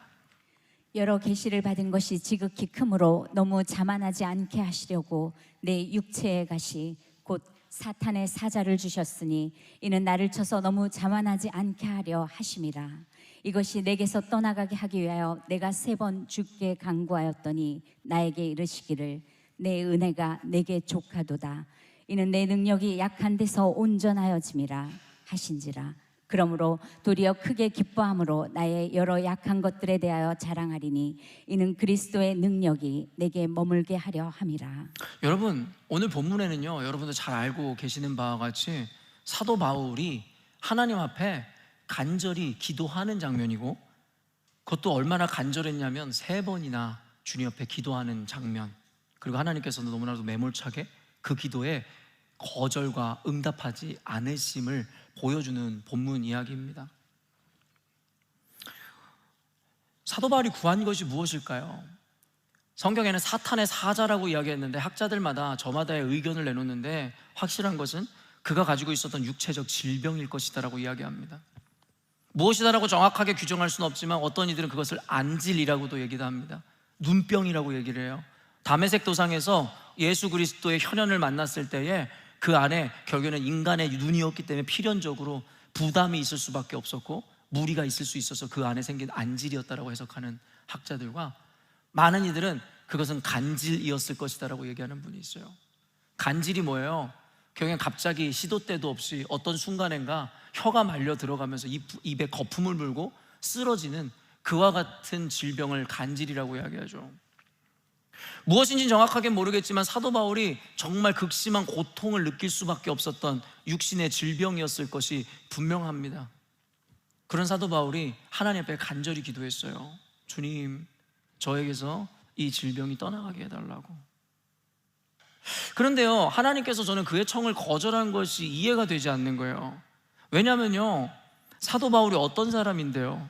여러 계시를 받은 것이 지극히 크므로 너무 자만하지 않게 하시려고 내 육체의 가시 곧 사탄의 사자를 주셨으니 이는 나를 쳐서 너무 자만하지 않게 하려 하심이라. 이것이 내게서 떠나가게 하기 위하여 내가 3번 주께 간구하였더니 나에게 이르시기를 내 은혜가 내게 족하도다. 이는 내 능력이 약한 데서 온전하여짐이라 하신지라. 그러므로 도리어 크게 기뻐함으로 나의 여러 약한 것들에 대하여 자랑하리니 이는 그리스도의 능력이 내게 머물게 하려 함이라. 여러분, 오늘 본문에는요, 여러분도 잘 알고 계시는 바와 같이 사도 바울이 하나님 앞에 간절히 기도하는 장면이고, 그것도 얼마나 간절했냐면 3번이나 주님 앞에 기도하는 장면, 그리고 하나님께서는 너무나도 매몰차게 그 기도에 거절과 응답하지 않으심을 보여주는 본문 이야기입니다. 사도 바울이 구한 것이 무엇일까요? 성경에는 사탄의 사자라고 이야기했는데 학자들마다 저마다의 의견을 내놓는데 확실한 것은 그가 가지고 있었던 육체적 질병일 것이다라고 이야기합니다. 무엇이다라고 정확하게 규정할 수는 없지만 어떤 이들은 그것을 안질이라고도 얘기도 합니다. 눈병이라고 얘기를 해요. 다메섹 도상에서 예수 그리스도의 혈연을 만났을 때에 그 안에 결국에는 인간의 눈이었기 때문에 필연적으로 부담이 있을 수밖에 없었고 무리가 있을 수 있어서 그 안에 생긴 안질이었다라고 해석하는 학자들과, 많은 이들은 그것은 간질이었을 것이다라고 얘기하는 분이 있어요. 간질이 뭐예요? 결국엔 갑자기 시도 때도 없이 어떤 순간인가 혀가 말려 들어가면서 입에 거품을 물고 쓰러지는 그와 같은 질병을 간질이라고 이야기하죠. 무엇인지 정확하게 모르겠지만 사도 바울이 정말 극심한 고통을 느낄 수밖에 없었던 육신의 질병이었을 것이 분명합니다. 그런 사도 바울이 하나님 앞에 간절히 기도했어요. 주님, 저에게서 이 질병이 떠나가게 해달라고. 그런데요, 하나님께서 저는 그의 청을 거절한 것이 이해가 되지 않는 거예요. 왜냐하면요, 사도 바울이 어떤 사람인데요,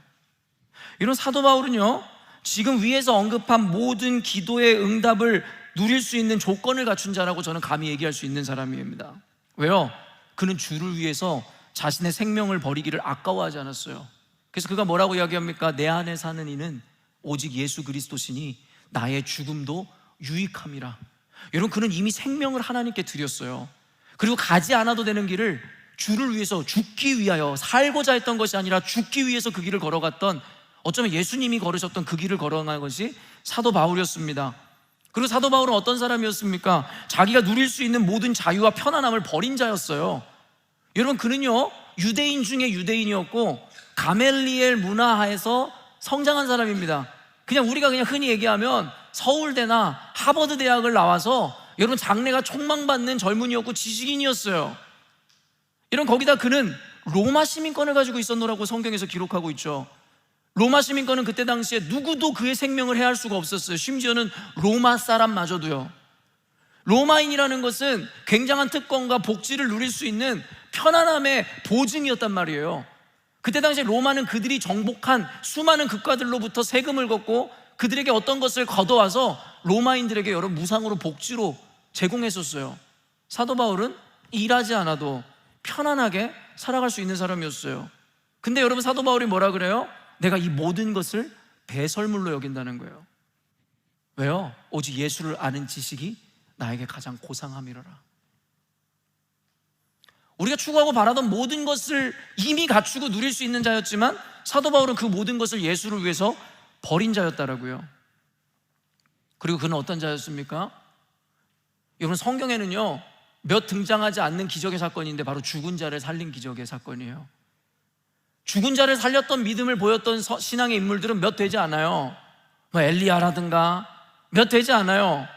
이런 사도 바울은요, 지금 위에서 언급한 모든 기도의 응답을 누릴 수 있는 조건을 갖춘 자라고 저는 감히 얘기할 수 있는 사람입니다. 왜요? 그는 주를 위해서 자신의 생명을 버리기를 아까워하지 않았어요. 그래서 그가 뭐라고 이야기합니까? 내 안에 사는 이는 오직 예수 그리스도시니 나의 죽음도 유익함이라. 여러분, 그는 이미 생명을 하나님께 드렸어요. 그리고 가지 않아도 되는 길을 주를 위해서 죽기 위하여, 살고자 했던 것이 아니라 죽기 위해서 그 길을 걸어갔던, 어쩌면 예수님이 걸으셨던 그 길을 걸어간 것이 사도 바울이었습니다. 그리고 사도 바울은 어떤 사람이었습니까? 자기가 누릴 수 있는 모든 자유와 편안함을 버린 자였어요. 여러분, 그는요, 유대인 중에 유대인이었고 가멜리엘 문화하에서 성장한 사람입니다. 우리가 흔히 얘기하면 서울대나 하버드 대학을 나와서 여러분 장래가 촉망받는 젊은이였고 지식인이었어요. 여러분, 거기다 그는 로마 시민권을 가지고 있었노라고 성경에서 기록하고 있죠. 로마 시민권은 그때 당시에 누구도 그의 생명을 해할 수가 없었어요. 심지어는 로마 사람마저도요. 로마인이라는 것은 굉장한 특권과 복지를 누릴 수 있는 편안함의 보증이었단 말이에요. 그때 당시에 로마는 그들이 정복한 수많은 국가들로부터 세금을 걷고 그들에게 어떤 것을 걷어와서 로마인들에게 여러 무상으로 복지로 제공했었어요. 사도 바울은 일하지 않아도 편안하게 살아갈 수 있는 사람이었어요. 근데 여러분, 사도 바울이 뭐라 그래요? 내가 이 모든 것을 배설물로 여긴다는 거예요. 왜요? 오직 예수를 아는 지식이 나에게 가장 고상함이로라. 우리가 추구하고 바라던 모든 것을 이미 갖추고 누릴 수 있는 자였지만 사도 바울은 그 모든 것을 예수를 위해서 버린 자였다라고요. 그리고 그는 어떤 자였습니까? 여러분, 성경에는요, 몇 등장하지 않는 기적의 사건인데 바로 죽은 자를 살린 기적의 사건이에요. 죽은 자를 살렸던 믿음을 보였던 신앙의 인물들은 몇 되지 않아요. 엘리야라든가 몇 되지 않아요.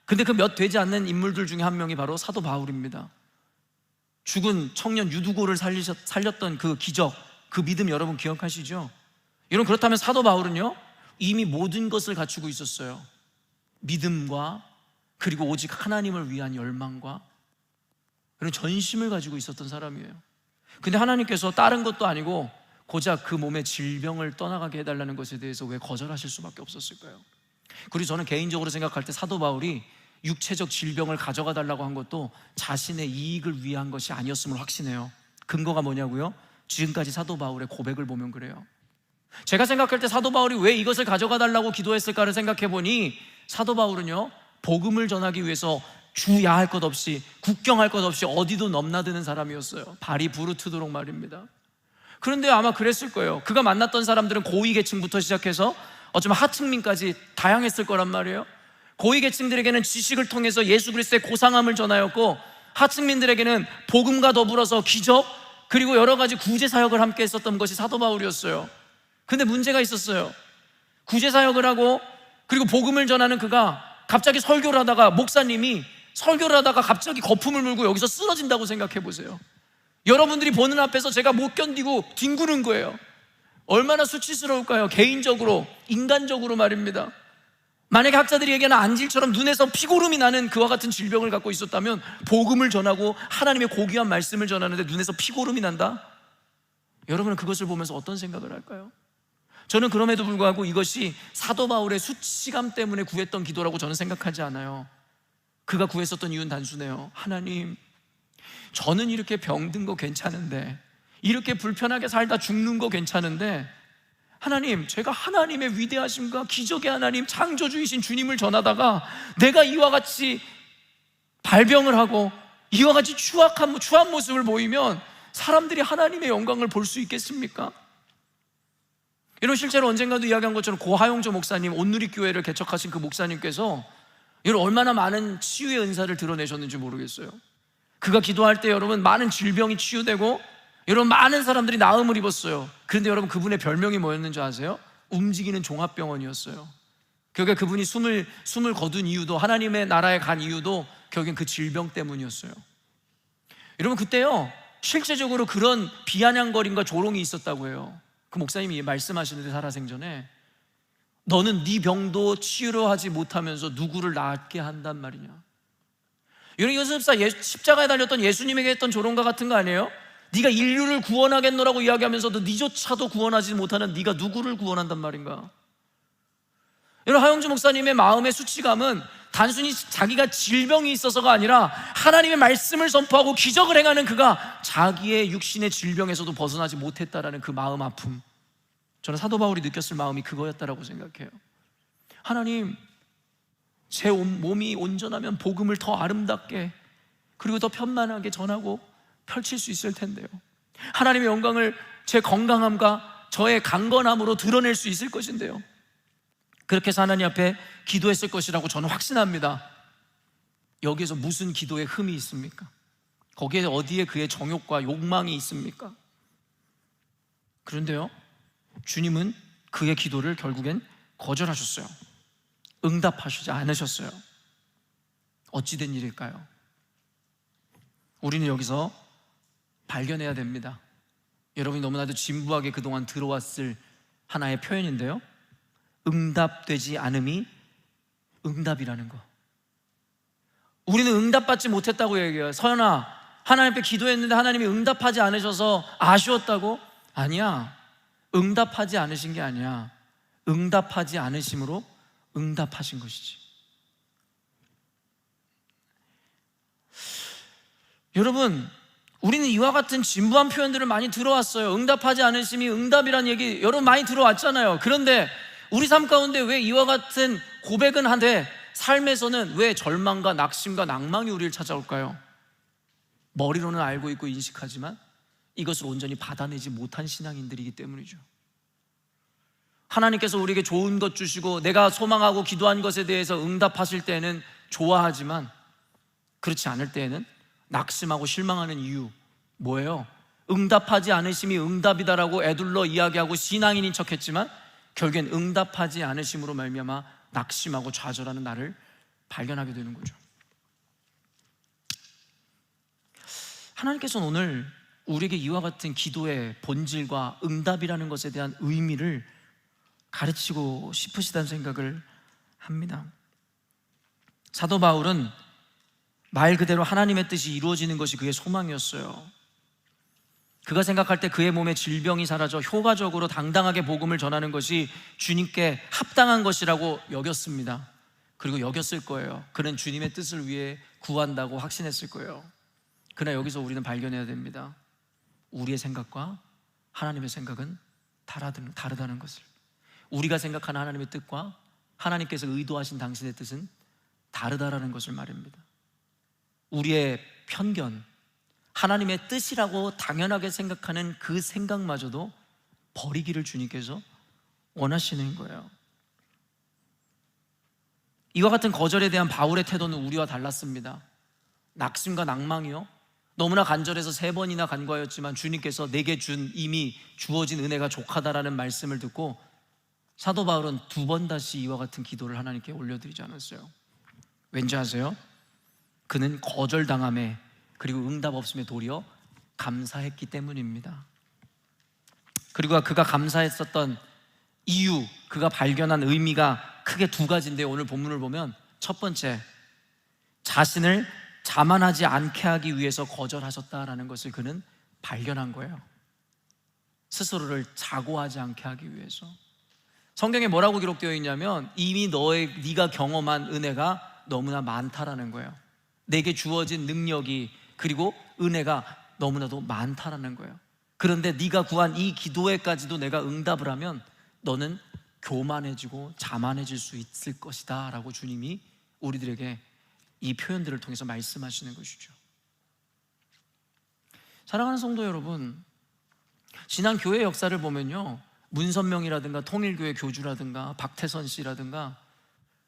근데 그 몇 되지 않는 인물들 중에 한 명이 바로 사도 바울입니다. 죽은 청년 유두고를 살렸던 그 기적, 그 믿음 여러분 기억하시죠? 여러분, 그렇다면 사도 바울은요, 이미 모든 것을 갖추고 있었어요. 믿음과 그리고 오직 하나님을 위한 열망과 그런 전심을 가지고 있었던 사람이에요. 근데 하나님께서 다른 것도 아니고 고작 그 몸의 질병을 떠나가게 해달라는 것에 대해서 왜 거절하실 수밖에 없었을까요? 그리고 저는 개인적으로 생각할 때 사도 바울이 육체적 질병을 가져가 달라고 한 것도 자신의 이익을 위한 것이 아니었음을 확신해요. 근거가 뭐냐고요? 지금까지 사도 바울의 고백을 보면 그래요. 제가 생각할 때 사도 바울이 왜 이것을 가져가 달라고 기도했을까를 생각해 보니 사도 바울은요, 복음을 전하기 위해서 주야할 것 없이, 국경할 것 없이 어디도 넘나드는 사람이었어요. 발이 부르트도록 말입니다. 그런데 아마 그랬을 거예요. 그가 만났던 사람들은 고위계층부터 시작해서 어쩌면 하층민까지 다양했을 거란 말이에요. 고위계층들에게는 지식을 통해서 예수 그리스도의 고상함을 전하였고, 하층민들에게는 복음과 더불어서 기적 그리고 여러 가지 구제 사역을 함께 했었던 것이 사도 바울이었어요. 근데 문제가 있었어요. 구제 사역을 하고 그리고 복음을 전하는 그가 갑자기 설교를 하다가, 목사님이 설교를 하다가 갑자기 거품을 물고 여기서 쓰러진다고 생각해 보세요. 여러분들이 보는 앞에서 제가 못 견디고 뒹구는 거예요. 얼마나 수치스러울까요? 개인적으로, 인간적으로 말입니다. 만약에 학자들이 얘기하는 안질처럼 눈에서 피고름이 나는 그와 같은 질병을 갖고 있었다면, 복음을 전하고 하나님의 고귀한 말씀을 전하는데 눈에서 피고름이 난다? 여러분은 그것을 보면서 어떤 생각을 할까요? 저는 그럼에도 불구하고 이것이 사도 바울의 수치감 때문에 구했던 기도라고 저는 생각하지 않아요. 그가 구했었던 이유는 단순해요. 하나님, 저는 이렇게 병든 거 괜찮은데, 이렇게 불편하게 살다 죽는 거 괜찮은데, 하나님, 제가 하나님의 위대하심과 기적의 하나님, 창조주이신 주님을 전하다가 내가 이와 같이 발병을 하고 이와 같이 추한 모습을 보이면 사람들이 하나님의 영광을 볼 수 있겠습니까? 여러분, 실제로 언젠가도 이야기한 것처럼 고하용조 목사님, 온누리교회를 개척하신 그 목사님께서 여러분 얼마나 많은 치유의 은사를 드러내셨는지 모르겠어요. 그가 기도할 때 여러분 많은 질병이 치유되고 여러분 많은 사람들이 나음을 입었어요. 그런데 여러분 그분의 별명이 뭐였는지 아세요? 움직이는 종합병원이었어요. 결국에 그분이 숨을 거둔 이유도, 하나님의 나라에 간 이유도 결국엔 그 질병 때문이었어요. 여러분, 그때요 실제적으로 그런 비아냥거림과 조롱이 있었다고 해요. 그 목사님이 말씀하시는데, 살아생전에 너는 네 병도 치유하지 못하면서 누구를 낫게 한단 말이냐. 여러분, 이것은 십자가에 달렸던 예수님에게 했던 조롱과 같은 거 아니에요? 네가 인류를 구원하겠노라고 이야기하면서도 네조차도 구원하지 못하는 네가 누구를 구원한단 말인가. 여러분, 하영주 목사님의 마음의 수치감은 단순히 자기가 질병이 있어서가 아니라 하나님의 말씀을 선포하고 기적을 행하는 그가 자기의 육신의 질병에서도 벗어나지 못했다라는 그 마음 아픔. 저는 사도 바울이 느꼈을 마음이 그거였다라고 생각해요. 하나님, 제 몸이 온전하면 복음을 더 아름답게 그리고 더 편만하게 전하고 펼칠 수 있을 텐데요. 하나님의 영광을 제 건강함과 저의 강건함으로 드러낼 수 있을 것인데요. 그렇게 해서 하나님 앞에 기도했을 것이라고 저는 확신합니다. 여기에서 무슨 기도의 흠이 있습니까? 거기에 어디에 그의 정욕과 욕망이 있습니까? 그런데요, 주님은 그의 기도를 결국엔 거절하셨어요. 응답하시지 않으셨어요. 어찌된 일일까요? 우리는 여기서 발견해야 됩니다. 여러분이 너무나도 진부하게 그동안 들어왔을 하나의 표현인데요, 응답되지 않음이 응답이라는 거. 우리는 응답받지 못했다고 얘기해요. 서연아, 하나님 앞에 기도했는데 하나님이 응답하지 않으셔서 아쉬웠다고? 아니야. 응답하지 않으신 게 아니야. 응답하지 않으심으로 응답하신 것이지. 여러분, 우리는 이와 같은 진부한 표현들을 많이 들어왔어요. 응답하지 않으심이 응답이라는 얘기 여러분 많이 들어왔잖아요. 그런데 우리 삶 가운데 왜 이와 같은 고백은 한데 삶에서는 왜 절망과 낙심과 낭망이 우리를 찾아올까요? 머리로는 알고 있고 인식하지만 이것을 온전히 받아내지 못한 신앙인들이기 때문이죠. 하나님께서 우리에게 좋은 것 주시고 내가 소망하고 기도한 것에 대해서 응답하실 때에는 좋아하지만 그렇지 않을 때에는 낙심하고 실망하는 이유 뭐예요? 응답하지 않으심이 응답이다라고 애둘러 이야기하고 신앙인인 척했지만 결국엔 응답하지 않으심으로 말미암아 낙심하고 좌절하는 나를 발견하게 되는 거죠. 하나님께서는 오늘 우리에게 이와 같은 기도의 본질과 응답이라는 것에 대한 의미를 가르치고 싶으시다는 생각을 합니다. 사도 바울은 말 그대로 하나님의 뜻이 이루어지는 것이 그의 소망이었어요. 그가 생각할 때 그의 몸에 질병이 사라져 효과적으로 당당하게 복음을 전하는 것이 주님께 합당한 것이라고 여겼습니다. 그리고 여겼을 거예요. 그는 주님의 뜻을 위해 구한다고 확신했을 거예요. 그러나 여기서 우리는 발견해야 됩니다. 우리의 생각과 하나님의 생각은 다르다는 것을. 우리가 생각하는 하나님의 뜻과 하나님께서 의도하신 당신의 뜻은 다르다라는 것을 말입니다. 우리의 편견, 하나님의 뜻이라고 당연하게 생각하는 그 생각마저도 버리기를 주님께서 원하시는 거예요. 이와 같은 거절에 대한 바울의 태도는 우리와 달랐습니다. 낙심과 낭망이요, 너무나 간절해서 3번이나 간과하였지만 주님께서 내게 준 이미 주어진 은혜가 족하다라는 말씀을 듣고 사도 바울은 2번 다시 이와 같은 기도를 하나님께 올려드리지 않았어요. 왠지 아세요? 그는 거절당함에 그리고 응답 없음에 도리어 감사했기 때문입니다. 그리고 그가 감사했었던 이유, 그가 발견한 의미가 크게 2가지인데 오늘 본문을 보면 첫 번째, 자신을 자만하지 않게 하기 위해서 거절하셨다라는 것을 그는 발견한 거예요. 스스로를 자고하지 않게 하기 위해서. 성경에 뭐라고 기록되어 있냐면 이미 네가 경험한 은혜가 너무나 많다라는 거예요. 내게 주어진 능력이 그리고 은혜가 너무나도 많다라는 거예요. 그런데 네가 구한 이 기도에까지도 내가 응답을 하면 너는 교만해지고 자만해질 수 있을 것이다 라고 주님이 우리들에게 이 표현들을 통해서 말씀하시는 것이죠. 사랑하는 성도 여러분, 지난 교회 역사를 보면요, 문선명이라든가 통일교회 교주라든가 박태선 씨라든가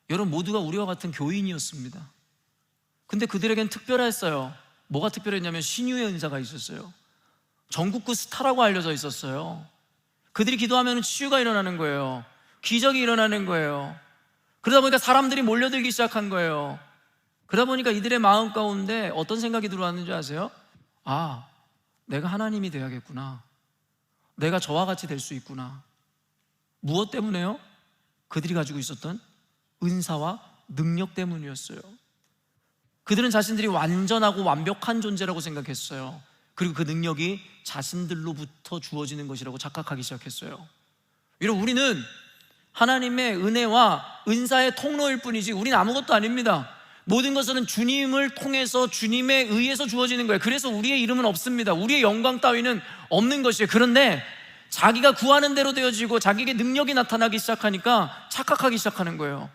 여러분 모두가 우리와 같은 교인이었습니다. 근데 그들에겐 특별했어요. 뭐가 특별했냐면 신유의 은사가 있었어요. 전국구 스타라고 알려져 있었어요. 그들이 기도하면 치유가 일어나는 거예요. 기적이 일어나는 거예요. 그러다 보니까 사람들이 몰려들기 시작한 거예요. 그러다 보니까 이들의 마음 가운데 어떤 생각이 들어왔는지 아세요? 아, 내가 하나님이 돼야겠구나. 내가 저와 같이 될 수 있구나. 무엇 때문에요? 그들이 가지고 있었던 은사와 능력 때문이었어요. 그들은 자신들이 완전하고 완벽한 존재라고 생각했어요. 그리고 그 능력이 자신들로부터 주어지는 것이라고 착각하기 시작했어요. 여러분, 우리는 하나님의 은혜와 은사의 통로일 뿐이지 우리는 아무것도 아닙니다. 모든 것은 주님을 통해서 주님에 의해서 주어지는 거예요. 그래서 우리의 이름은 없습니다. 우리의 영광 따위는 없는 것이에요. 그런데 자기가 구하는 대로 되어지고 자기에게 능력이 나타나기 시작하니까 착각하기 시작하는 거예요.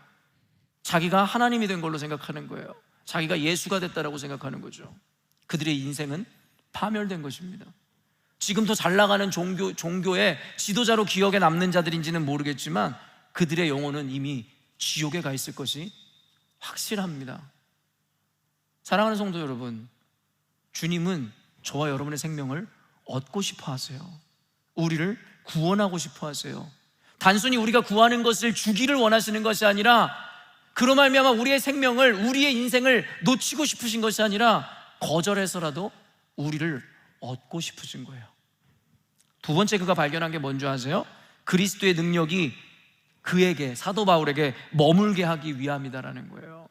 자기가 하나님이 된 걸로 생각하는 거예요. 자기가 예수가 됐다라고 생각하는 거죠. 그들의 인생은 파멸된 것입니다. 지금도 잘 나가는 종교의 지도자로 기억에 남는 자들인지는 모르겠지만 그들의 영혼은 이미 지옥에 가 있을 것이 확실합니다. 사랑하는 성도 여러분, 주님은 저와 여러분의 생명을 얻고 싶어 하세요. 우리를 구원하고 싶어 하세요. 단순히 우리가 구하는 것을 주기를 원하시는 것이 아니라, 그로 말미암아 우리의 생명을, 우리의 인생을 놓치고 싶으신 것이 아니라 거절해서라도 우리를 얻고 싶으신 거예요. 두 번째 그가 발견한 게 뭔지 아세요? 그리스도의 능력이 그에게, 사도 바울에게 머물게 하기 위함이다라는 거예요.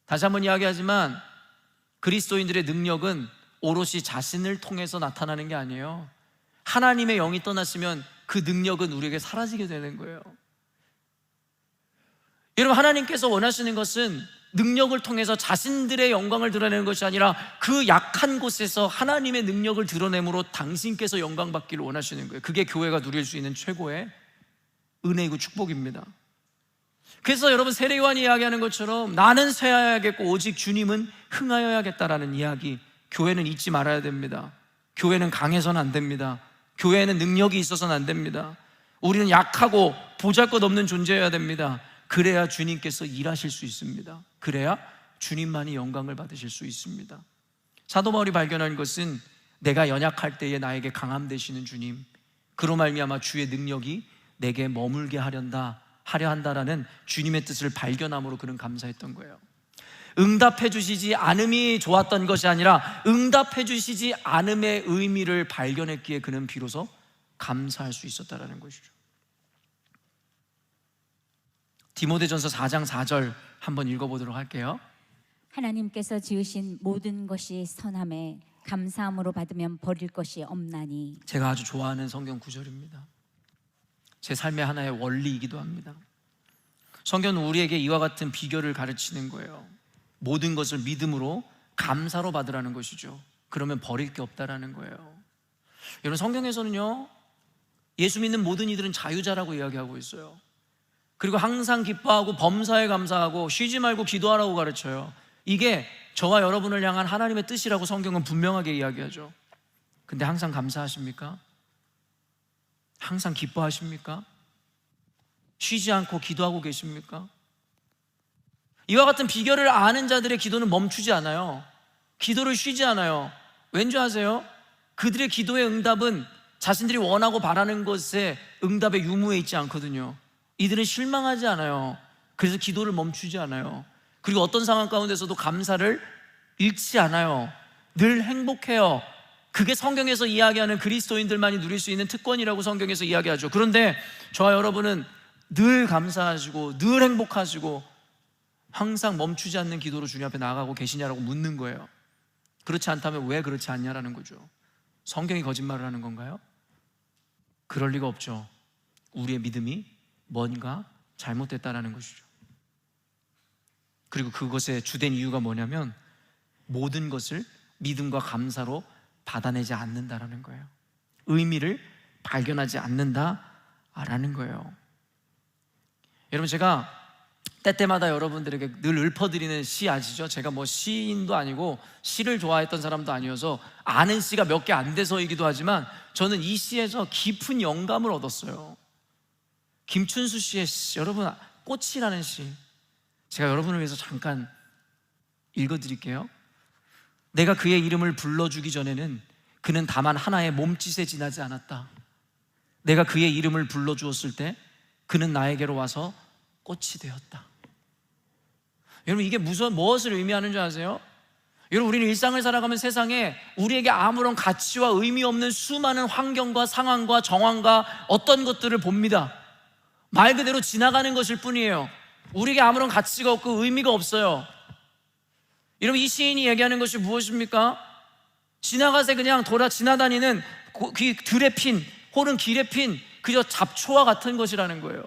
다시 한번 이야기하지만 그리스도인들의 능력은 오롯이 자신을 통해서 나타나는 게 아니에요. 하나님의 영이 떠나시면 그 능력은 우리에게 사라지게 되는 거예요. 여러분, 하나님께서 원하시는 것은 능력을 통해서 자신들의 영광을 드러내는 것이 아니라 그 약한 곳에서 하나님의 능력을 드러내므로 당신께서 영광 받기를 원하시는 거예요. 그게 교회가 누릴 수 있는 최고의 은혜이고 축복입니다. 그래서 여러분, 세례 요한이 이야기하는 것처럼 나는 쇠하여야겠고 오직 주님은 흥하여야겠다라는 이야기, 교회는 잊지 말아야 됩니다. 교회는 강해서는 안 됩니다. 교회에는 능력이 있어서는 안 됩니다. 우리는 약하고 보잘것없는 존재여야 됩니다. 그래야 주님께서 일하실 수 있습니다. 그래야 주님만이 영광을 받으실 수 있습니다. 사도 바울이 발견한 것은 내가 연약할 때에 나에게 강함 되시는 주님, 그로 말미암아 주의 능력이 내게 머물게 하려 한다라는 주님의 뜻을 발견함으로 그는 감사했던 거예요. 응답해 주시지 않음이 좋았던 것이 아니라 응답해 주시지 않음의 의미를 발견했기에 그는 비로소 감사할 수 있었다라는 것이죠. 디모데전서 4장 4절 한번 읽어보도록 할게요. 하나님께서 지으신 모든 것이 선함에 감사함으로 받으면 버릴 것이 없나니. 제가 아주 좋아하는 성경 구절입니다. 제 삶의 하나의 원리이기도 합니다. 성경은 우리에게 이와 같은 비결을 가르치는 거예요. 모든 것을 믿음으로 감사로 받으라는 것이죠. 그러면 버릴 게 없다라는 거예요. 여러분, 성경에서는요, 예수 믿는 모든 이들은 자유자라고 이야기하고 있어요. 그리고 항상 기뻐하고 범사에 감사하고 쉬지 말고 기도하라고 가르쳐요. 이게 저와 여러분을 향한 하나님의 뜻이라고 성경은 분명하게 이야기하죠. 근데 항상 감사하십니까? 항상 기뻐하십니까? 쉬지 않고 기도하고 계십니까? 이와 같은 비결을 아는 자들의 기도는 멈추지 않아요. 기도를 쉬지 않아요. 왠지 아세요? 그들의 기도의 응답은 자신들이 원하고 바라는 것에 응답의 유무에 있지 않거든요. 이들은 실망하지 않아요. 그래서 기도를 멈추지 않아요. 그리고 어떤 상황 가운데서도 감사를 잃지 않아요. 늘 행복해요. 그게 성경에서 이야기하는 그리스도인들만이 누릴 수 있는 특권이라고 성경에서 이야기하죠. 그런데 저와 여러분은 늘 감사하시고 늘 행복하시고 항상 멈추지 않는 기도로 주님 앞에 나아가고 계시냐라고 묻는 거예요. 그렇지 않다면 왜 그렇지 않냐라는 거죠. 성경이 거짓말을 하는 건가요? 그럴 리가 없죠. 우리의 믿음이 뭔가 잘못됐다라는 것이죠. 그리고 그것의 주된 이유가 뭐냐면 모든 것을 믿음과 감사로 받아내지 않는다라는 거예요. 의미를 발견하지 않는다라는 거예요. 여러분, 제가 때때마다 여러분들에게 늘 읊어드리는 시 아시죠? 제가 뭐 시인도 아니고 시를 좋아했던 사람도 아니어서 아는 시가 몇 개 안 돼서이기도 하지만 저는 이 시에서 깊은 영감을 얻었어요. 김춘수 씨의 시, 여러분, 꽃이라는 시, 제가 여러분을 위해서 잠깐 읽어드릴게요. 내가 그의 이름을 불러주기 전에는 그는 다만 하나의 몸짓에 지나지 않았다. 내가 그의 이름을 불러주었을 때 그는 나에게로 와서 꽃이 되었다. 여러분, 이게 무엇을 의미하는 줄 아세요? 여러분, 우리는 일상을 살아가면 세상에 우리에게 아무런 가치와 의미 없는 수많은 환경과 상황과 정황과 어떤 것들을 봅니다. 말 그대로 지나가는 것일 뿐이에요. 우리에게 아무런 가치가 없고 의미가 없어요. 여러분, 이 시인이 얘기하는 것이 무엇입니까? 지나가세 그냥 지나다니는 들에 핀 혹은 길에 핀 그저 잡초와 같은 것이라는 거예요.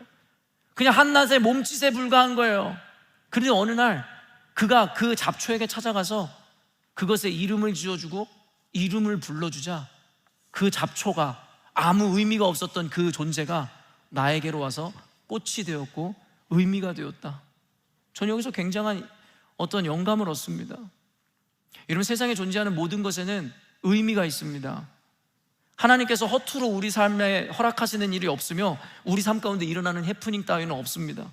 그냥 한낮의 몸짓에 불과한 거예요. 그런데 어느 날 그가 그 잡초에게 찾아가서 그것에 이름을 지어주고 이름을 불러주자 그 잡초가 아무 의미가 없었던 그 존재가 나에게로 와서 꽃이 되었고 의미가 되었다. 저는 여기서 굉장한 어떤 영감을 얻습니다. 여러분, 세상에 존재하는 모든 것에는 의미가 있습니다. 하나님께서 허투루 우리 삶에 허락하시는 일이 없으며 우리 삶 가운데 일어나는 해프닝 따위는 없습니다.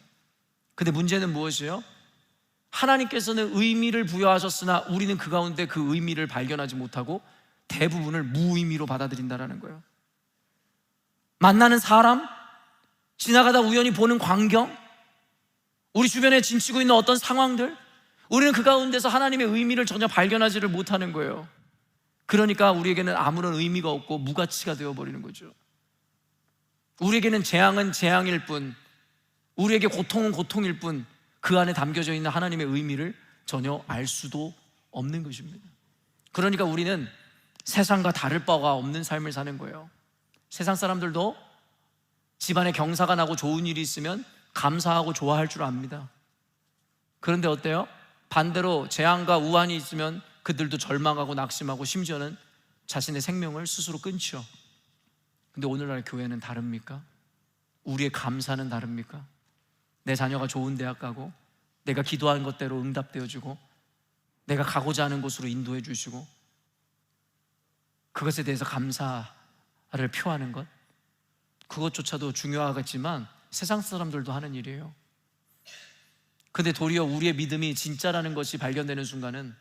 근데 문제는 무엇이에요? 하나님께서는 의미를 부여하셨으나 우리는 그 가운데 그 의미를 발견하지 못하고 대부분을 무의미로 받아들인다는 거예요. 만나는 사람, 지나가다 우연히 보는 광경, 우리 주변에 진치고 있는 어떤 상황들, 우리는 그 가운데서 하나님의 의미를 전혀 발견하지를 못하는 거예요. 그러니까 우리에게는 아무런 의미가 없고 무가치가 되어버리는 거죠. 우리에게는 재앙은 재앙일 뿐, 우리에게 고통은 고통일 뿐, 그 안에 담겨져 있는 하나님의 의미를 전혀 알 수도 없는 것입니다. 그러니까 우리는 세상과 다를 바가 없는 삶을 사는 거예요. 세상 사람들도 집안에 경사가 나고 좋은 일이 있으면 감사하고 좋아할 줄 압니다. 그런데 어때요? 반대로 재앙과 우환이 있으면 그들도 절망하고 낙심하고 심지어는 자신의 생명을 스스로 끊죠. 근데 오늘날 교회는 다릅니까? 우리의 감사는 다릅니까? 내 자녀가 좋은 대학 가고 내가 기도한 것대로 응답되어주고 내가 가고자 하는 곳으로 인도해 주시고 그것에 대해서 감사를 표하는 것, 그것조차도 중요하겠지만 세상 사람들도 하는 일이에요. 근데 도리어 우리의 믿음이 진짜라는 것이 발견되는 순간은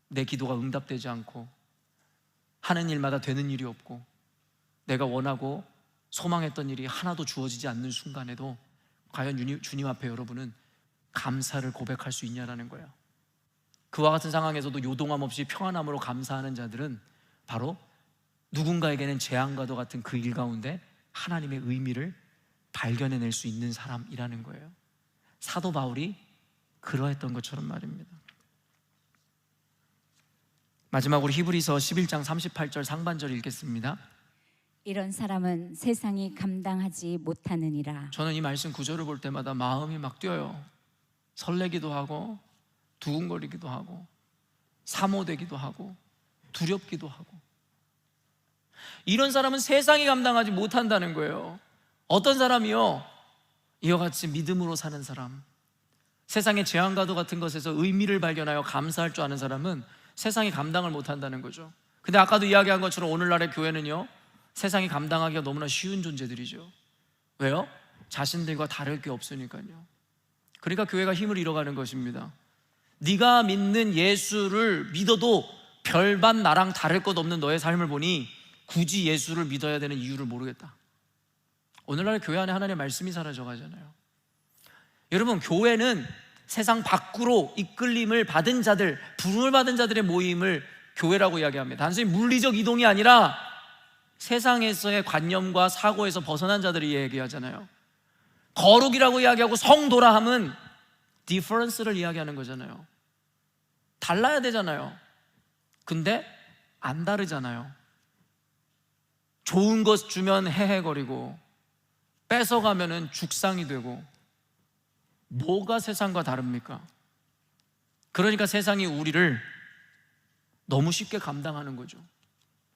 내 기도가 응답되지 않고 하는 일마다 되는 일이 없고 내가 원하고 소망했던 일이 하나도 주어지지 않는 순간에도 과연 주님 앞에 여러분은 감사를 고백할 수 있냐라는 거예요. 그와 같은 상황에서도 요동함 없이 평안함으로 감사하는 자들은 바로 누군가에게는 재앙과도 같은 그 일 가운데 하나님의 의미를 발견해낼 수 있는 사람이라는 거예요. 사도 바울이 그러했던 것처럼 말입니다. 마지막으로 히브리서 11장 38절 상반절 읽겠습니다. 이런 사람은 세상이 감당하지 못하느니라. 저는 이 말씀 구절을 볼 때마다 마음이 막 뛰어요. 설레기도 하고 두근거리기도 하고 사모되기도 하고 두렵기도 하고. 이런 사람은 세상이 감당하지 못한다는 거예요. 어떤 사람이요? 이와 같이 믿음으로 사는 사람, 세상의 재앙과도 같은 것에서 의미를 발견하여 감사할 줄 아는 사람은 세상이 감당을 못한다는 거죠. 근데 아까도 이야기한 것처럼 오늘날의 교회는요, 세상이 감당하기가 너무나 쉬운 존재들이죠. 왜요? 자신들과 다를 게 없으니까요. 그러니까 교회가 힘을 잃어가는 것입니다. 네가 믿는 예수를 믿어도 별반 나랑 다를 것 없는 너의 삶을 보니 굳이 예수를 믿어야 되는 이유를 모르겠다. 오늘날 교회 안에 하나님의 말씀이 사라져 가잖아요. 여러분, 교회는 세상 밖으로 이끌림을 받은 자들, 부름을 받은 자들의 모임을 교회라고 이야기합니다. 단순히 물리적 이동이 아니라 세상에서의 관념과 사고에서 벗어난 자들이 얘기하잖아요. 거룩이라고 이야기하고 성도라 함은 difference를 이야기하는 거잖아요. 달라야 되잖아요. 근데 안 다르잖아요. 좋은 것 주면 헤헤거리고 뺏어가면은 죽상이 되고, 뭐가 세상과 다릅니까? 그러니까 세상이 우리를 너무 쉽게 감당하는 거죠.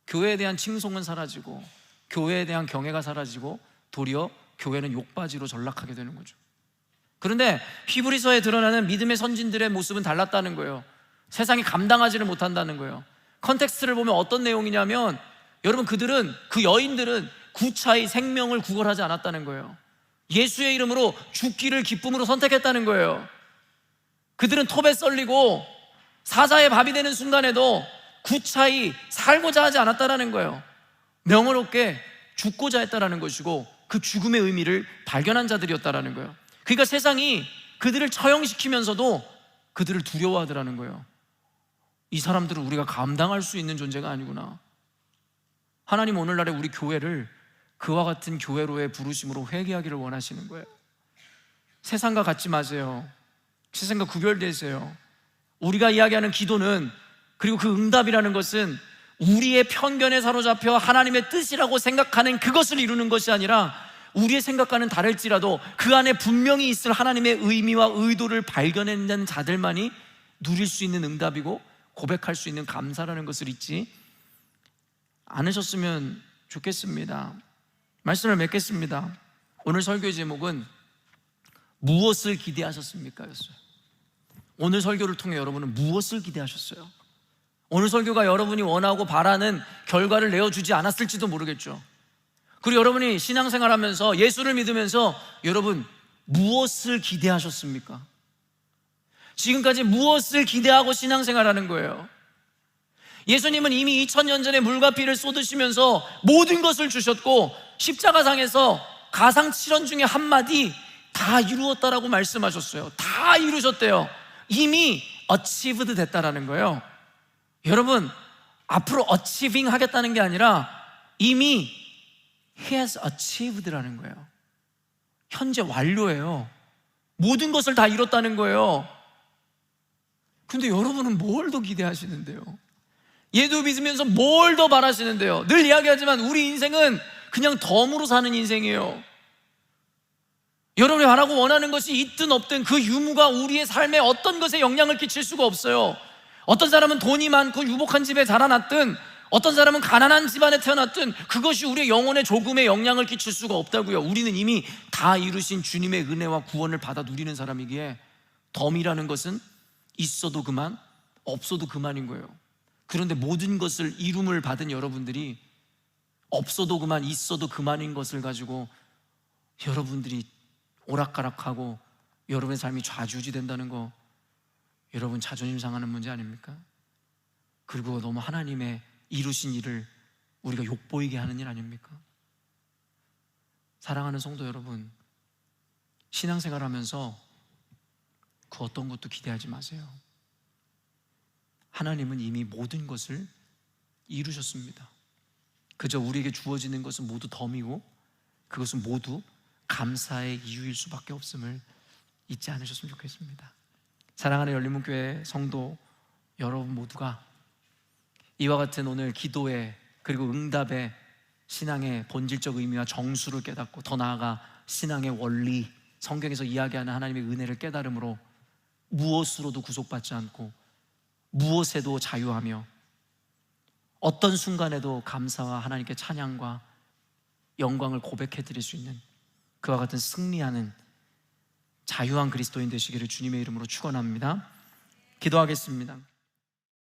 교회에 대한 칭송은 사라지고 교회에 대한 경외가 사라지고 도리어 교회는 욕바지로 전락하게 되는 거죠. 그런데 히브리서에 드러나는 믿음의 선진들의 모습은 달랐다는 거예요. 세상이 감당하지를 못한다는 거예요. 컨텍스트를 보면 어떤 내용이냐면, 여러분, 그 여인들은 구차히 생명을 구걸하지 않았다는 거예요. 예수의 이름으로 죽기를 기쁨으로 선택했다는 거예요. 그들은 톱에 썰리고 사자의 밥이 되는 순간에도 구차히 살고자 하지 않았다는 거예요. 명예롭게 죽고자 했다는 것이고 그 죽음의 의미를 발견한 자들이었다는 거예요. 그러니까 세상이 그들을 처형시키면서도 그들을 두려워하더라는 거예요. 이 사람들은 우리가 감당할 수 있는 존재가 아니구나. 하나님 오늘날에 우리 교회를 그와 같은 교회로의 부르심으로 회개하기를 원하시는 거예요. 세상과 같지 마세요. 세상과 구별되세요. 우리가 이야기하는 기도는, 그리고 그 응답이라는 것은 우리의 편견에 사로잡혀 하나님의 뜻이라고 생각하는 그것을 이루는 것이 아니라 우리의 생각과는 다를지라도 그 안에 분명히 있을 하나님의 의미와 의도를 발견해낸 자들만이 누릴 수 있는 응답이고 고백할 수 있는 감사라는 것을 잊지 않으셨으면 좋겠습니다. 말씀을 맺겠습니다. 오늘 설교의 제목은 무엇을 기대하셨습니까? 였어요. 오늘 설교를 통해 여러분은 무엇을 기대하셨어요? 오늘 설교가 여러분이 원하고 바라는 결과를 내어주지 않았을지도 모르겠죠. 그리고 여러분이 신앙생활하면서 예수를 믿으면서 여러분 무엇을 기대하셨습니까? 지금까지 무엇을 기대하고 신앙생활하는 거예요? 예수님은 이미 2000년 전에 물과 피를 쏟으시면서 모든 것을 주셨고 십자가상에서 가상칠언 중에 한마디 다 이루었다라고 말씀하셨어요. 다 이루셨대요. 이미 achieved 됐다라는 거예요. 여러분, 앞으로 achieving 하겠다는 게 아니라 이미 He has achieved라는 거예요. 현재 완료예요. 모든 것을 다 이뤘다는 거예요. 근데 여러분은 뭘 더 기대하시는데요? 얘도 믿으면서 뭘 더 바라시는데요? 늘 이야기하지만 우리 인생은 그냥 덤으로 사는 인생이에요. 여러분이 바라고 원하는 것이 있든 없든 그 유무가 우리의 삶에 어떤 것에 영향을 끼칠 수가 없어요. 어떤 사람은 돈이 많고 유복한 집에 자라났든 어떤 사람은 가난한 집안에 태어났든 그것이 우리의 영혼에 조금의 영향을 끼칠 수가 없다고요. 우리는 이미 다 이루신 주님의 은혜와 구원을 받아 누리는 사람이기에 덤이라는 것은 있어도 그만, 없어도 그만인 거예요. 그런데 모든 것을 이룸을 받은 여러분들이 없어도 그만, 있어도 그만인 것을 가지고 여러분들이 오락가락하고 여러분의 삶이 좌지우지된다는 거, 여러분 자존심 상하는 문제 아닙니까? 그리고 너무 하나님의 이루신 일을 우리가 욕보이게 하는 일 아닙니까? 사랑하는 성도 여러분, 신앙생활하면서 그 어떤 것도 기대하지 마세요. 하나님은 이미 모든 것을 이루셨습니다. 그저 우리에게 주어지는 것은 모두 덤이고 그것은 모두 감사의 이유일 수밖에 없음을 잊지 않으셨으면 좋겠습니다. 사랑하는 열린문교회 성도 여러분 모두가 이와 같은 오늘 기도의 그리고 응답의 신앙의 본질적 의미와 정수를 깨닫고 더 나아가 신앙의 원리, 성경에서 이야기하는 하나님의 은혜를 깨달음으로 무엇으로도 구속받지 않고 무엇에도 자유하며 어떤 순간에도 감사와 하나님께 찬양과 영광을 고백해 드릴 수 있는 그와 같은 승리하는 자유한 그리스도인 되시기를 주님의 이름으로 축원합니다. 기도하겠습니다.